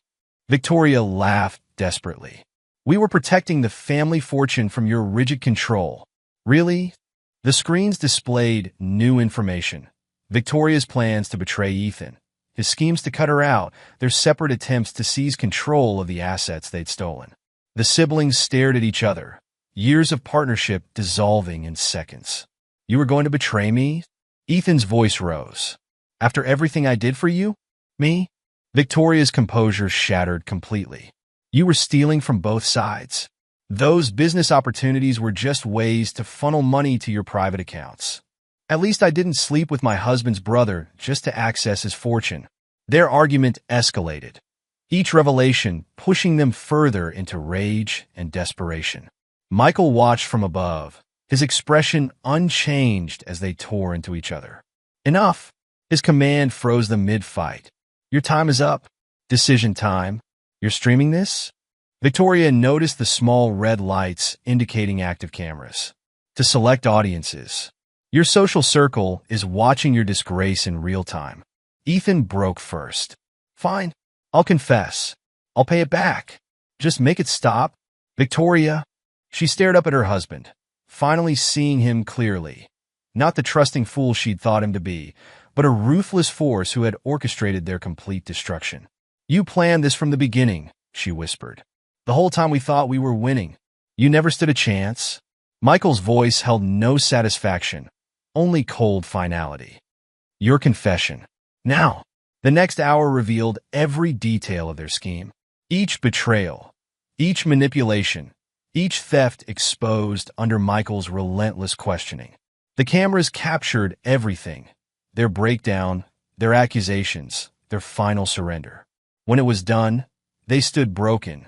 Victoria laughed desperately. We were protecting the family fortune from your rigid control. Really? The screens displayed new information. Victoria's plans to betray Ethan, his schemes to cut her out, their separate attempts to seize control of the assets they'd stolen. The siblings stared at each other, years of partnership dissolving in seconds. You were going to betray me? Ethan's voice rose. After everything I did for you? Me? Victoria's composure shattered completely. You were stealing from both sides. Those business opportunities were just ways to funnel money to your private accounts. At least I didn't sleep with my husband's brother just to access his fortune. Their argument escalated, each revelation pushing them further into rage and desperation. Michael watched from above, his expression unchanged as they tore into each other. Enough! His command froze them mid-fight. Your time is up. Decision time. You're streaming this? Victoria noticed the small red lights indicating active cameras. To select audiences. Your social circle is watching your disgrace in real time. Ethan broke first. Fine. I'll confess. I'll pay it back. Just make it stop. Victoria. She stared up at her husband, finally seeing him clearly. Not the trusting fool she'd thought him to be, but a ruthless force who had orchestrated their complete destruction. You planned this from the beginning, she whispered. The whole time we thought we were winning. You never stood a chance. Michael's voice held no satisfaction, only cold finality. Your confession. Now. The next hour revealed every detail of their scheme. Each betrayal, each manipulation, each theft exposed under Michael's relentless questioning. The cameras captured everything. Their breakdown, their accusations, their final surrender. When it was done, they stood broken,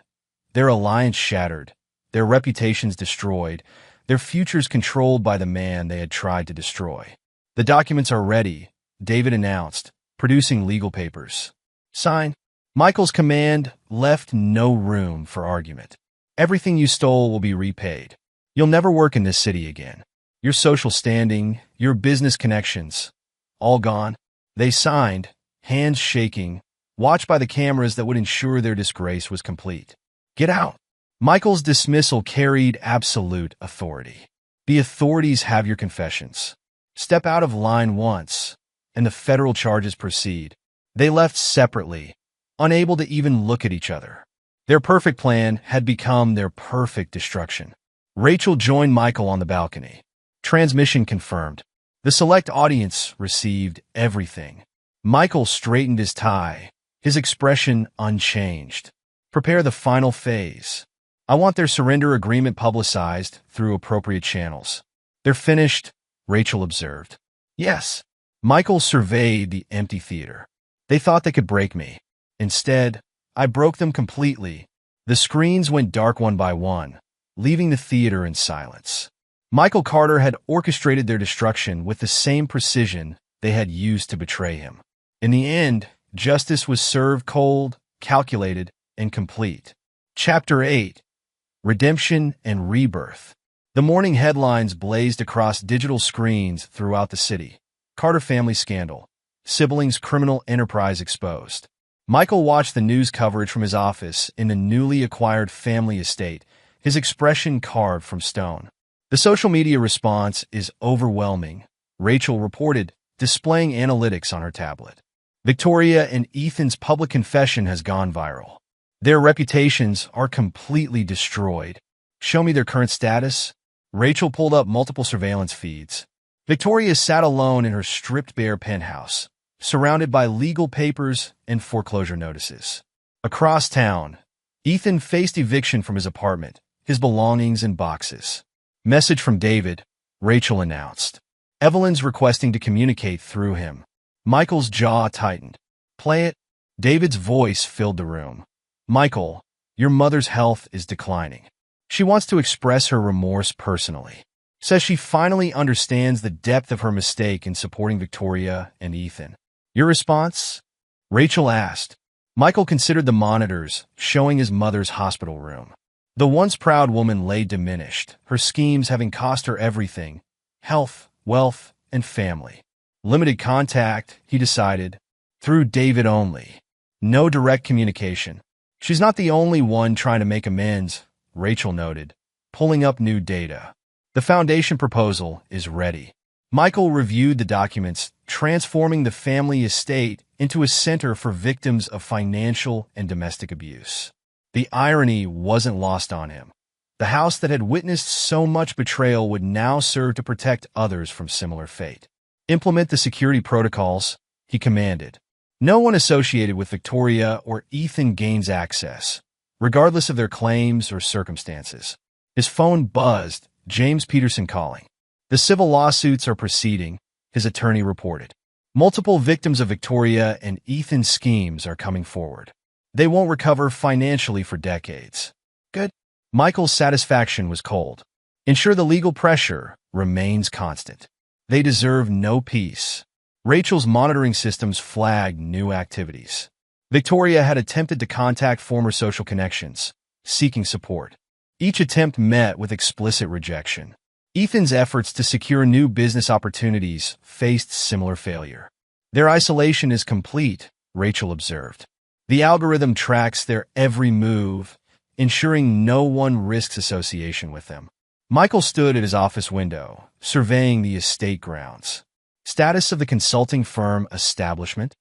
their alliance shattered, their reputations destroyed, their futures controlled by the man they had tried to destroy. The documents are ready, David announced, producing legal papers. Sign. Michael's command left no room for argument. Everything you stole will be repaid. You'll never work in this city again. Your social standing, your business connections, all gone. They signed, hands shaking, watched by the cameras that would ensure their disgrace was complete. Get out. Michael's dismissal carried absolute authority. The authorities have your confessions. Step out of line once, and the federal charges proceed. They left separately, unable to even look at each other. Their perfect plan had become their perfect destruction. Rachel joined Michael on the balcony. Transmission confirmed. The select audience received everything. Michael straightened his tie, his expression unchanged. Prepare the final phase. I want their surrender agreement publicized through appropriate channels. They're finished, Rachel observed. Yes. Michael surveyed the empty theater. They thought they could break me. Instead, I broke them completely. The screens went dark one by one, leaving the theater in silence. Michael Carter had orchestrated their destruction with the same precision they had used to betray him. In the end, justice was served cold, calculated, and complete. Chapter 8. Redemption and Rebirth. The morning headlines blazed across digital screens throughout the city. Carter family scandal. Siblings' criminal enterprise exposed. Michael watched the news coverage from his office in the newly acquired family estate, his expression carved from stone. The social media response is overwhelming, Rachel reported, displaying analytics on her tablet. Victoria and Ethan's public confession has gone viral. Their reputations are completely destroyed. Show me their current status. Rachel pulled up multiple surveillance feeds. Victoria sat alone in her stripped-bare penthouse, surrounded by legal papers and foreclosure notices. Across town, Ethan faced eviction from his apartment, his belongings in boxes. Message from David, Rachel announced. Evelyn's requesting to communicate through him. Michael's jaw tightened. Play it. David's voice filled the room. Michael, your mother's health is declining. She wants to express her remorse personally. Says she finally understands the depth of her mistake in supporting Victoria and Ethan. Your response? Rachel asked. Michael considered the monitors showing his mother's hospital room. The once proud woman lay diminished, her schemes having cost her everything: health, wealth, and family. Limited contact, he decided, through David only. No direct communication. She's not the only one trying to make amends, Rachel noted, pulling up new data. The foundation proposal is ready. Michael reviewed the documents, transforming the family estate into a center for victims of financial and domestic abuse. The irony wasn't lost on him. The house that had witnessed so much betrayal would now serve to protect others from similar fate. Implement the security protocols, he commanded. No one associated with Victoria or Ethan gains access, regardless of their claims or circumstances. His phone buzzed, James Peterson calling. The civil lawsuits are proceeding, his attorney reported. Multiple victims of Victoria and Ethan's schemes are coming forward. They won't recover financially for decades. Good. Michael's satisfaction was cold. Ensure the legal pressure remains constant. They deserve no peace. Rachel's monitoring systems flagged new activities. Victoria had attempted to contact former social connections, seeking support. Each attempt met with explicit rejection. Ethan's efforts to secure new business opportunities faced similar failure. Their isolation is complete, Rachel observed. The algorithm tracks their every move, ensuring no one risks association with them. Michael stood at his office window, surveying the estate grounds. Status of the consulting firm establishment?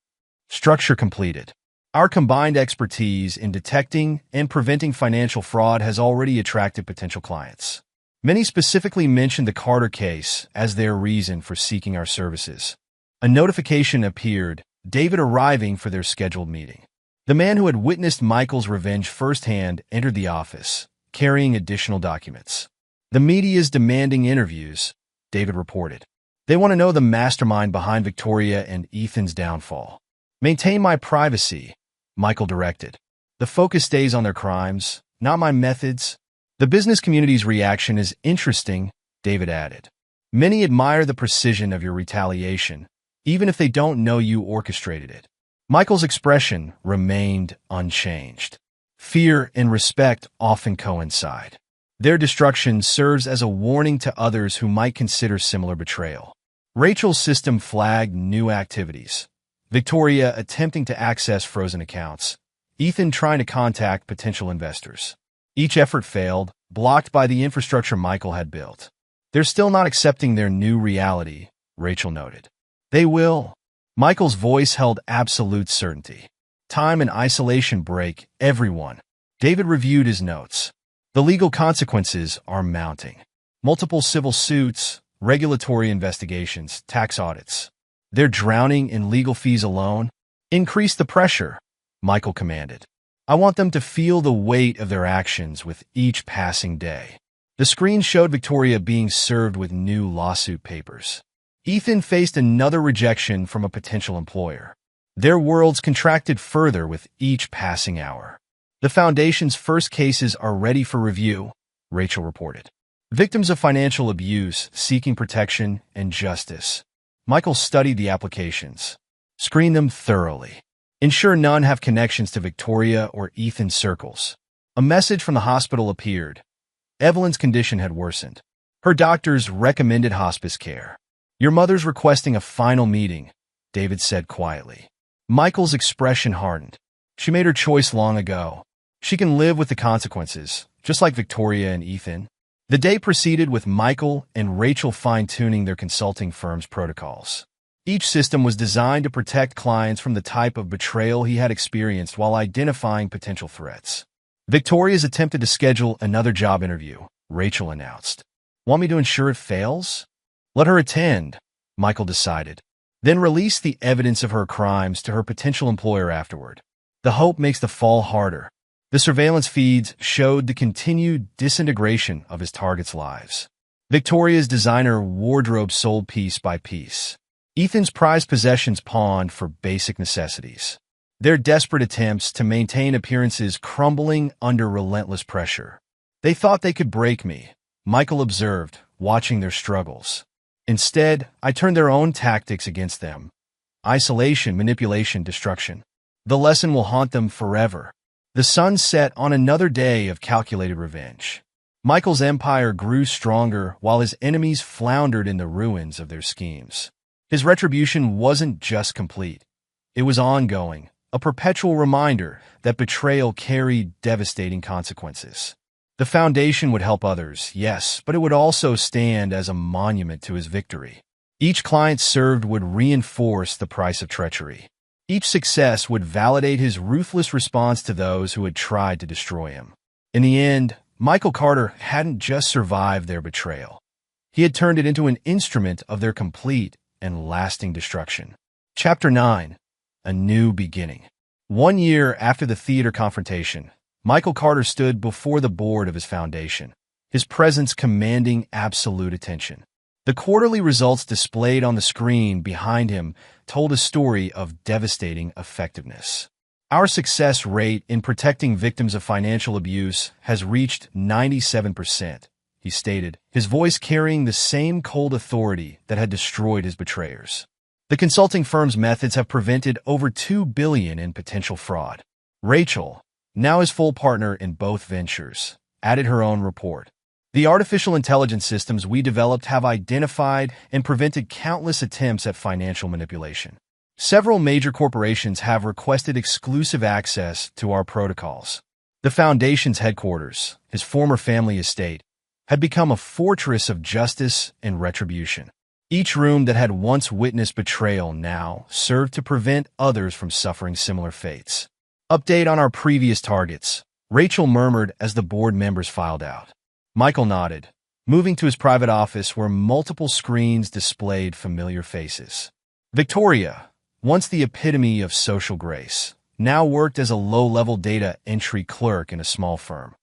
Structure completed. Our combined expertise in detecting and preventing financial fraud has already attracted potential clients. Many specifically mentioned the Carter case as their reason for seeking our services. A notification appeared, David arriving for their scheduled meeting. The man who had witnessed Michael's revenge firsthand entered the office, carrying additional documents. The media's demanding interviews, David reported. They want to know the mastermind behind Victoria and Ethan's downfall. Maintain my privacy, Michael directed. The focus stays on their crimes, not my methods. The business community's reaction is interesting, David added. Many admire the precision of your retaliation, even if they don't know you orchestrated it. Michael's expression remained unchanged. Fear and respect often coincide. Their destruction serves as a warning to others who might consider similar betrayal. Rachel's system flagged new activities. Victoria attempting to access frozen accounts. Ethan trying to contact potential investors. Each effort failed, blocked by the infrastructure Michael had built. They're still not accepting their new reality, Rachel noted. They will. Michael's voice held absolute certainty. Time and isolation break everyone. David reviewed his notes. The legal consequences are mounting. Multiple civil suits, regulatory investigations, tax audits. They're drowning in legal fees alone. Increase the pressure, Michael commanded. I want them to feel the weight of their actions with each passing day. The screen showed Victoria being served with new lawsuit papers. Ethan faced another rejection from a potential employer. Their worlds contracted further with each passing hour. The Foundation's first cases are ready for review, Rachel reported. Victims of financial abuse seeking protection and justice. Michael studied the applications. Screen them thoroughly. Ensure none have connections to Victoria or Ethan's circles. A message from the hospital appeared. Evelyn's condition had worsened. Her doctors recommended hospice care. Your mother's requesting a final meeting, David said quietly. Michael's expression hardened. She made her choice long ago. She can live with the consequences, just like Victoria and Ethan. The day proceeded with Michael and Rachel fine-tuning their consulting firm's protocols. Each system was designed to protect clients from the type of betrayal he had experienced while identifying potential threats. Victoria's attempted to schedule another job interview, Rachel announced. Want me to ensure it fails? Let her attend, Michael decided. Then release the evidence of her crimes to her potential employer afterward. The hope makes the fall harder. The surveillance feeds showed the continued disintegration of his targets' lives. Victoria's designer wardrobe sold piece by piece. Ethan's prized possessions pawned for basic necessities. Their desperate attempts to maintain appearances crumbling under relentless pressure. They thought they could break me, Michael observed, watching their struggles. Instead, I turned their own tactics against them. Isolation, manipulation, destruction. The lesson will haunt them forever. The sun set on another day of calculated revenge. Michael's empire grew stronger while his enemies floundered in the ruins of their schemes. His retribution wasn't just complete. It was ongoing, a perpetual reminder that betrayal carried devastating consequences. The Foundation would help others, yes, but it would also stand as a monument to his victory. Each client served would reinforce the price of treachery. Each success would validate his ruthless response to those who had tried to destroy him. In the end, Michael Carter hadn't just survived their betrayal. He had turned it into an instrument of their complete and lasting destruction. Chapter 9. A New Beginning. 1 year after the theater confrontation, Michael Carter stood before the board of his foundation, his presence commanding absolute attention. The quarterly results displayed on the screen behind him told a story of devastating effectiveness. Our success rate in protecting victims of financial abuse has reached 97%, he stated, his voice carrying the same cold authority that had destroyed his betrayers. The consulting firm's methods have prevented over $2 billion in potential fraud. Rachel, now his full partner in both ventures, added her own report. The artificial intelligence systems we developed have identified and prevented countless attempts at financial manipulation. Several major corporations have requested exclusive access to our protocols. The Foundation's headquarters, his former family estate, had become a fortress of justice and retribution. Each room that had once witnessed betrayal now served to prevent others from suffering similar fates. Update on our previous targets, Rachel murmured as the board members filed out. Michael nodded, moving to his private office where multiple screens displayed familiar faces. Victoria, once the epitome of social grace, now worked as a low-level data entry clerk in a small firm,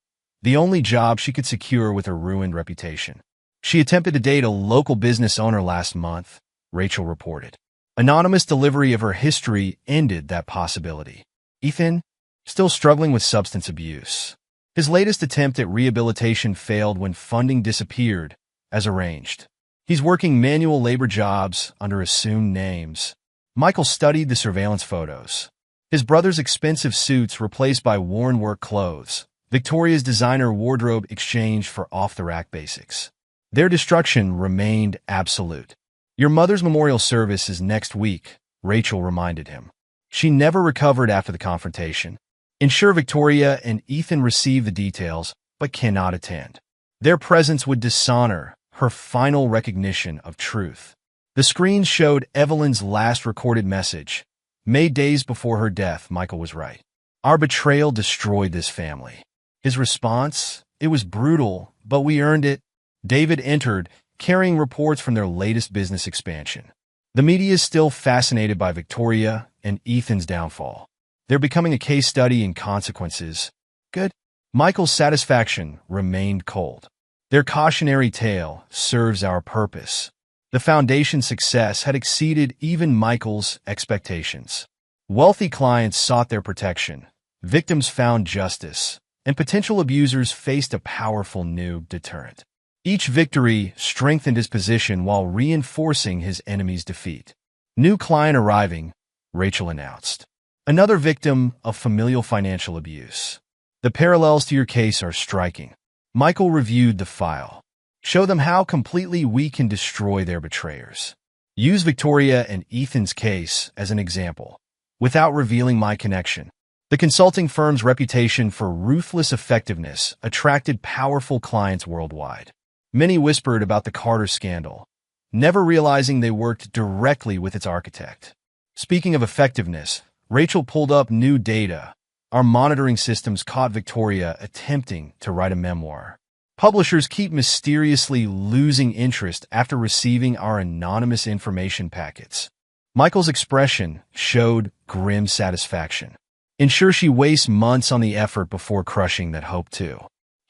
the only job she could secure with her ruined reputation. She attempted to date a local business owner last month, Rachel reported. Anonymous delivery of her history ended that possibility. Ethan, still struggling with substance abuse. His latest attempt at rehabilitation failed when funding disappeared, as arranged. He's working manual labor jobs under assumed names. Michael studied the surveillance photos. His brother's expensive suits replaced by worn work clothes, Victoria's designer wardrobe exchanged for off-the-rack basics. Their destruction remained absolute. Your mother's memorial service is next week, Rachel reminded him. She never recovered after the confrontation. Ensure Victoria and Ethan receive the details, but cannot attend. Their presence would dishonor her final recognition of truth. The screens showed Evelyn's last recorded message. Made days before her death, Michael was right. Our betrayal destroyed this family. His response? It was brutal, but we earned it. David entered, carrying reports from their latest business expansion. The media is still fascinated by Victoria and Ethan's downfall. They're becoming a case study in consequences. Good. Michael's satisfaction remained cold. Their cautionary tale serves our purpose. The foundation's success had exceeded even Michael's expectations. Wealthy clients sought their protection, victims found justice, and potential abusers faced a powerful new deterrent. Each victory strengthened his position while reinforcing his enemy's defeat. New client arriving, Rachel announced. Another victim of familial financial abuse. The parallels to your case are striking. Michael reviewed the file. Show them how completely we can destroy their betrayers. Use Victoria and Ethan's case as an example, without revealing my connection. The consulting firm's reputation for ruthless effectiveness attracted powerful clients worldwide. Many whispered about the Carter scandal, never realizing they worked directly with its architect. Speaking of effectiveness, Rachel pulled up new data. Our monitoring systems caught Victoria attempting to write a memoir. Publishers keep mysteriously losing interest after receiving our anonymous information packets. Michael's expression showed grim satisfaction. Ensure she wastes months on the effort before crushing that hope too.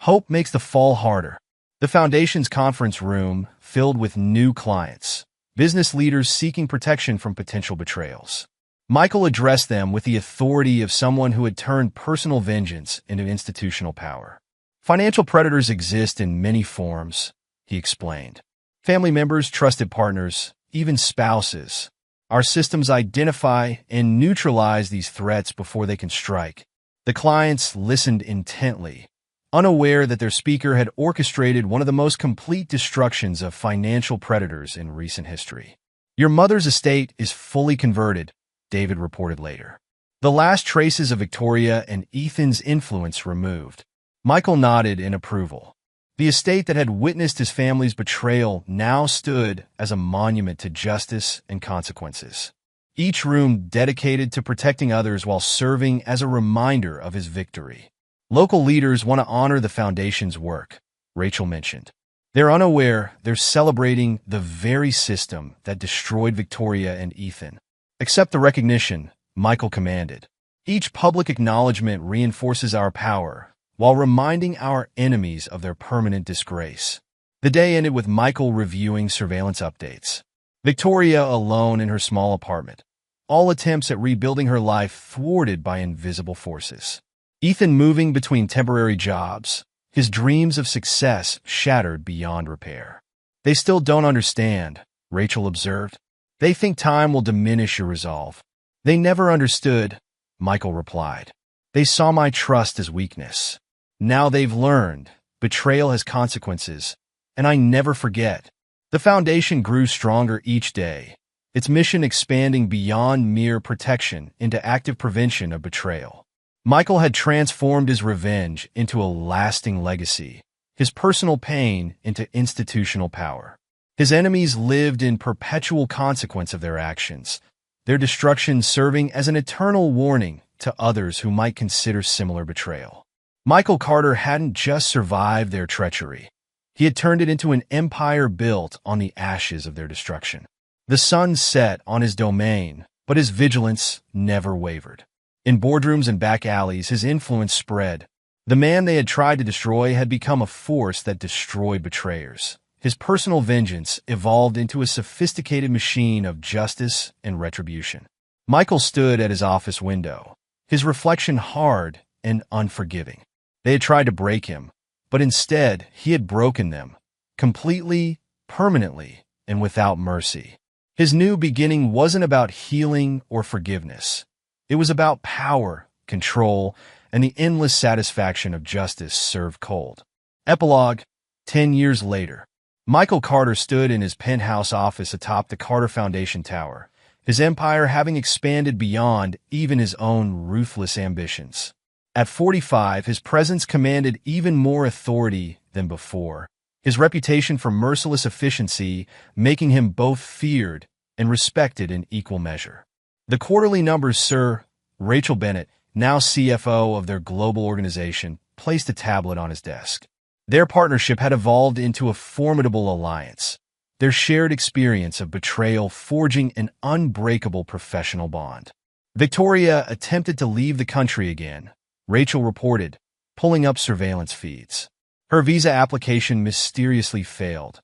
Hope makes the fall harder. The foundation's conference room filled with new clients, business leaders seeking protection from potential betrayals. Michael addressed them with the authority of someone who had turned personal vengeance into institutional power. Financial predators exist in many forms, he explained. Family members, trusted partners, even spouses. Our systems identify and neutralize these threats before they can strike. The clients listened intently, unaware that their speaker had orchestrated one of the most complete destructions of financial predators in recent history. Your mother's estate is fully converted, David reported later. The last traces of Victoria and Ethan's influence removed. Michael nodded in approval. The estate that had witnessed his family's betrayal now stood as a monument to justice and consequences. Each room dedicated to protecting others while serving as a reminder of his victory. Local leaders want to honor the foundation's work, Rachel mentioned. They're unaware they're celebrating the very system that destroyed Victoria and Ethan. Accept the recognition, Michael commanded. Each public acknowledgement reinforces our power, while reminding our enemies of their permanent disgrace. The day ended with Michael reviewing surveillance updates. Victoria alone in her small apartment. All attempts at rebuilding her life thwarted by invisible forces. Ethan moving between temporary jobs, his dreams of success shattered beyond repair. They still don't understand, Rachel observed. They think time will diminish your resolve. They never understood, Michael replied. They saw my trust as weakness. Now they've learned, betrayal has consequences, and I never forget. The foundation grew stronger each day, its mission expanding beyond mere protection into active prevention of betrayal. Michael had transformed his revenge into a lasting legacy, his personal pain into institutional power. His enemies lived in perpetual consequence of their actions, their destruction serving as an eternal warning to others who might consider similar betrayal. Michael Carter hadn't just survived their treachery. He had turned it into an empire built on the ashes of their destruction. The sun set on his domain, but his vigilance never wavered. In boardrooms and back alleys, his influence spread. The man they had tried to destroy had become a force that destroyed betrayers. His personal vengeance evolved into a sophisticated machine of justice and retribution. Michael stood at his office window, his reflection hard and unforgiving. They had tried to break him, but instead he had broken them, completely, permanently, and without mercy. His new beginning wasn't about healing or forgiveness. It was about power, control, and the endless satisfaction of justice served cold. Epilogue: 10 years later. Michael Carter stood in his penthouse office atop the Carter Foundation Tower, his empire having expanded beyond even his own ruthless ambitions. At 45, his presence commanded even more authority than before, his reputation for merciless efficiency making him both feared and respected in equal measure. The quarterly numbers Sir Rachel Bennett, now CFO of their global organization, placed a tablet on his desk. Their partnership had evolved into a formidable alliance, their shared experience of betrayal forging an unbreakable professional bond. Victoria attempted to leave the country again, Rachel reported, pulling up surveillance feeds. Her visa application mysteriously failed,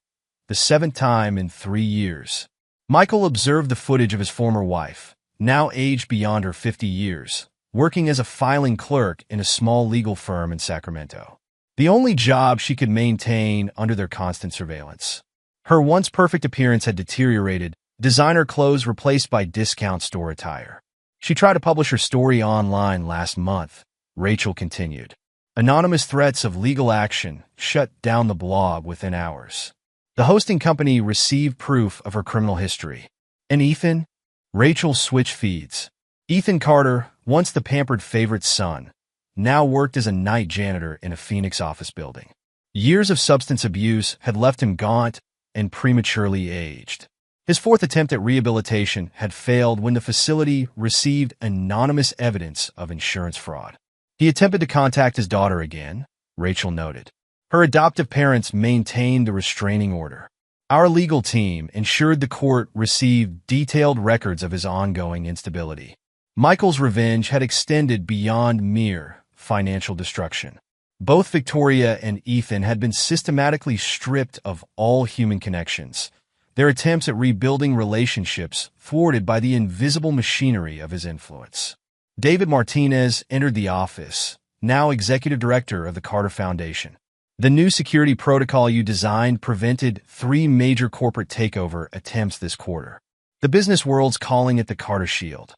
the 7th time in 3 years. Michael observed the footage of his former wife, now aged beyond her 50 years, working as a filing clerk in a small legal firm in Sacramento. The only job she could maintain under their constant surveillance. Her once perfect appearance had deteriorated, designer clothes replaced by discount store attire. She tried to publish her story online last month, Rachel continued. Anonymous threats of legal action shut down the blog within hours. The hosting company received proof of her criminal history. And Ethan? Rachel switched feeds. Ethan Carter, once the pampered favorite son, now worked as a night janitor in a Phoenix office building. Years of substance abuse had left him gaunt and prematurely aged. His 4th attempt at rehabilitation had failed when the facility received anonymous evidence of insurance fraud. He attempted to contact his daughter again, Rachel noted. Her adoptive parents maintained a restraining order. Our legal team ensured the court received detailed records of his ongoing instability. Michael's revenge had extended beyond mere financial destruction. Both Victoria and Ethan had been systematically stripped of all human connections, their attempts at rebuilding relationships thwarted by the invisible machinery of his influence. David Martinez entered the office, now executive director of the Carter Foundation. The new security protocol you designed prevented 3 major corporate takeover attempts this quarter. The business world's calling it the Carter Shield,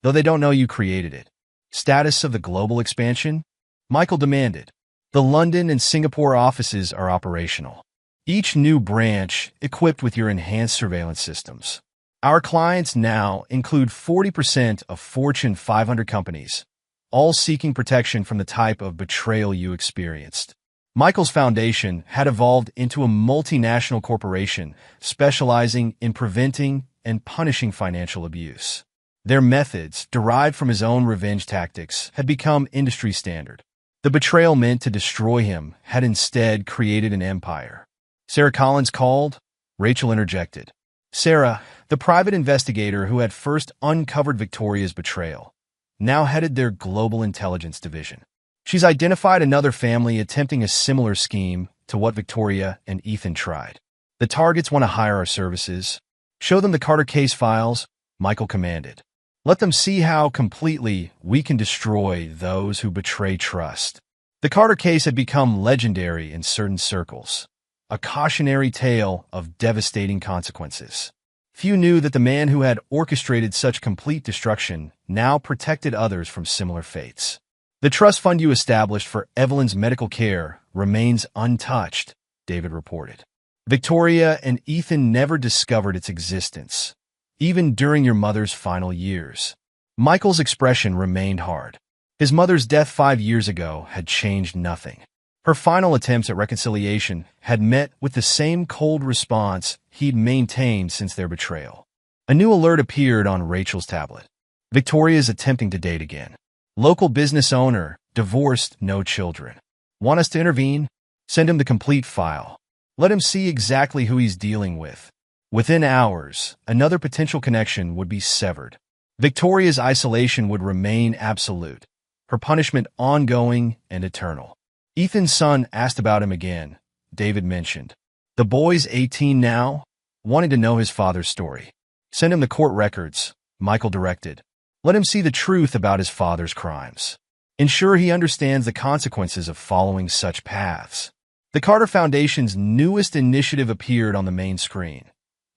though they don't know you created it. Status of the global expansion? Michael demanded. The London and Singapore offices are operational, each new branch equipped with your enhanced surveillance systems. Our clients now include 40% of Fortune 500 companies, all seeking protection from the type of betrayal you experienced. Michael's foundation had evolved into a multinational corporation specializing in preventing and punishing financial abuse. Their methods, derived from his own revenge tactics, had become industry standard. The betrayal meant to destroy him had instead created an empire. Sarah Collins called, Rachel interjected. Sarah, the private investigator who had first uncovered Victoria's betrayal, now headed their global intelligence division. She's identified another family attempting a similar scheme to what Victoria and Ethan tried. The targets want to hire our services. Show them the Carter case files, Michael commanded. Let them see how completely we can destroy those who betray trust. The Carter case had become legendary in certain circles, a cautionary tale of devastating consequences. Few knew that the man who had orchestrated such complete destruction now protected others from similar fates. The trust fund you established for Evelyn's medical care remains untouched, David reported. Victoria and Ethan never discovered its existence, even during your mother's final years. Michael's expression remained hard. His mother's death 5 years ago had changed nothing. Her final attempts at reconciliation had met with the same cold response he'd maintained since their betrayal. A new alert appeared on Rachel's tablet. Victoria's attempting to date again. Local business owner, divorced, no children. Want us to intervene? Send him the complete file. Let him see exactly who he's dealing with. Within hours, another potential connection would be severed. Victoria's isolation would remain absolute, her punishment ongoing and eternal. Ethan's son asked about him again, David mentioned. The boy's 18 now, wanting to know his father's story. Send him the court records, Michael directed. Let him see the truth about his father's crimes. Ensure he understands the consequences of following such paths. The Carter Foundation's newest initiative appeared on the main screen,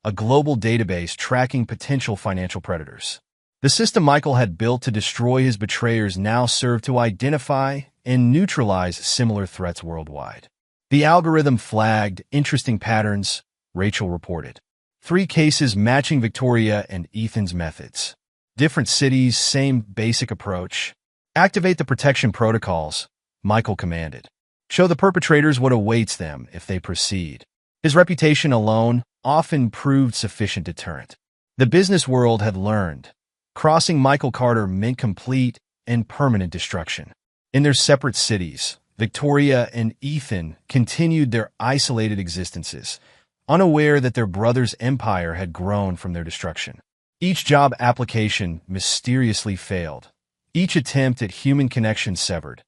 a global database tracking potential financial predators. The system Michael had built to destroy his betrayers now served to identify and neutralize similar threats worldwide. The algorithm flagged interesting patterns, Rachel reported. 3 cases matching Victoria and Ethan's methods. Different cities, same basic approach. Activate the protection protocols, Michael commanded. Show the perpetrators what awaits them if they proceed. His reputation alone often proved sufficient deterrent. The business world had learned. Crossing Michael Carter meant complete and permanent destruction. In their separate cities, Victoria and Ethan continued their isolated existences, unaware that their brother's empire had grown from their destruction. Each job application mysteriously failed. Each attempt at human connection severed.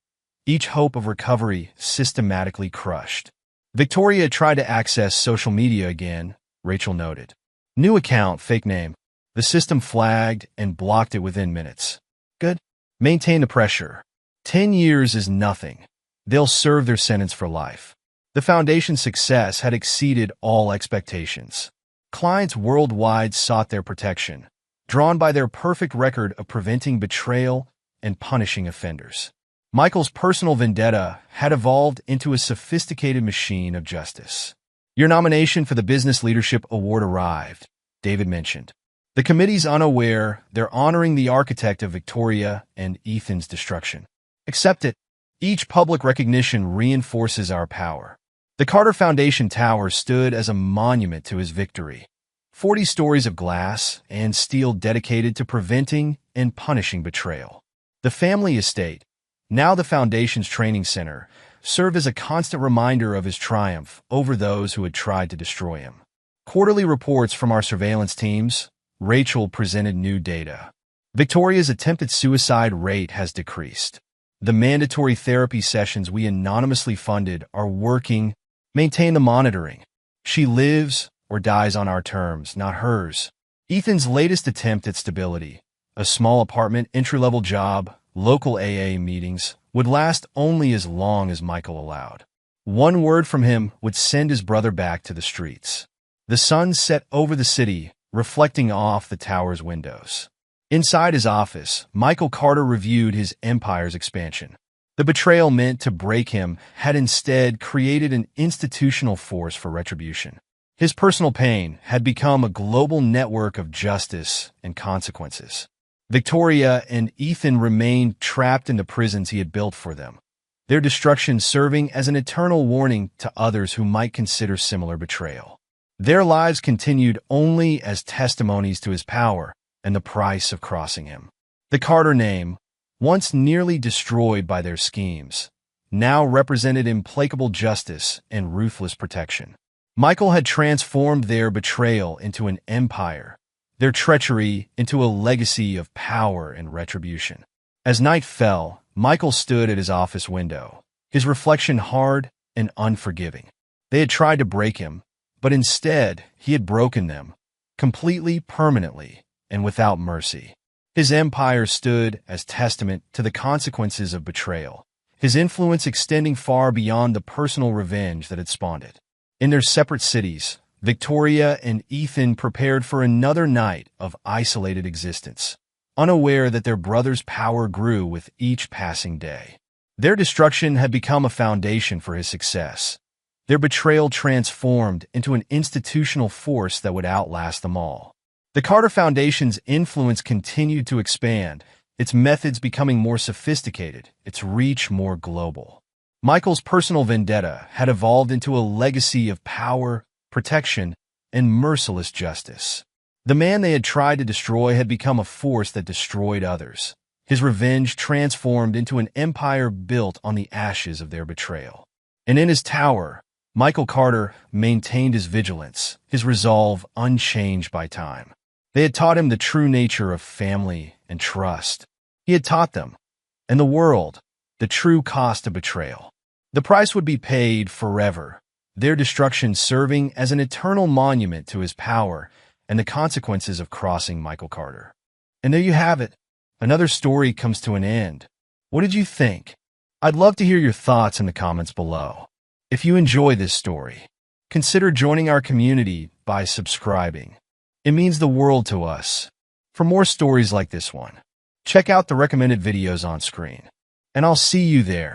Each hope of recovery systematically crushed. Victoria tried to access social media again, Rachel noted. New account, fake name. The system flagged and blocked it within minutes. Good. Maintain the pressure. 10 years is nothing. They'll serve their sentence for life. The foundation's success had exceeded all expectations. Clients worldwide sought their protection, drawn by their perfect record of preventing betrayal and punishing offenders. Michael's personal vendetta had evolved into a sophisticated machine of justice. Your nomination for the Business Leadership Award arrived, David mentioned. The committee's unaware they're honoring the architect of Victoria and Ethan's destruction. Accept it. Each public recognition reinforces our power. The Carter Foundation Tower stood as a monument to his victory. 40 stories of glass and steel dedicated to preventing and punishing betrayal. The family estate, now the Foundation's training center, served as a constant reminder of his triumph over those who had tried to destroy him. Quarterly reports from our surveillance teams, Rachel presented new data. Victoria's attempted suicide rate has decreased. The mandatory therapy sessions we anonymously funded are working. Maintain the monitoring. She lives or dies on our terms, not hers. Ethan's latest attempt at stability, a small apartment, entry-level job, local AA meetings, would last only as long as Michael allowed. One word from him would send his brother back to the streets. The sun set over the city, reflecting off the tower's windows. Inside his office, Michael Carter reviewed his empire's expansion. The betrayal meant to break him had instead created an institutional force for retribution. His personal pain had become a global network of justice and consequences. Victoria and Ethan remained trapped in the prisons he had built for them, their destruction serving as an eternal warning to others who might consider similar betrayal. Their lives continued only as testimonies to his power and the price of crossing him. The Carter name, once nearly destroyed by their schemes, now represented implacable justice and ruthless protection. Michael had transformed their betrayal into an empire, their treachery into a legacy of power and retribution. As night fell, Michael stood at his office window, his reflection hard and unforgiving. They had tried to break him, but instead he had broken them, completely, permanently, and without mercy. His empire stood as testament to the consequences of betrayal, his influence extending far beyond the personal revenge that had spawned it. In their separate cities, Victoria and Ethan prepared for another night of isolated existence, unaware that their brother's power grew with each passing day. Their destruction had become a foundation for his success. Their betrayal transformed into an institutional force that would outlast them all. The Carter Foundation's influence continued to expand, its methods becoming more sophisticated, its reach more global. Michael's personal vendetta had evolved into a legacy of power, protection, and merciless justice. The man they had tried to destroy had become a force that destroyed others. His revenge transformed into an empire built on the ashes of their betrayal. And in his tower, Michael Carter maintained his vigilance, his resolve unchanged by time. They had taught him the true nature of family and trust. He had taught them, and the world, the true cost of betrayal. The price would be paid forever, their destruction serving as an eternal monument to his power and the consequences of crossing Michael Carter. And there you have it. Another story comes to an end. What did you think? I'd love to hear your thoughts in the comments below. If you enjoy this story, consider joining our community by subscribing. It means the world to us. For more stories like this one, check out the recommended videos on screen. And I'll see you there.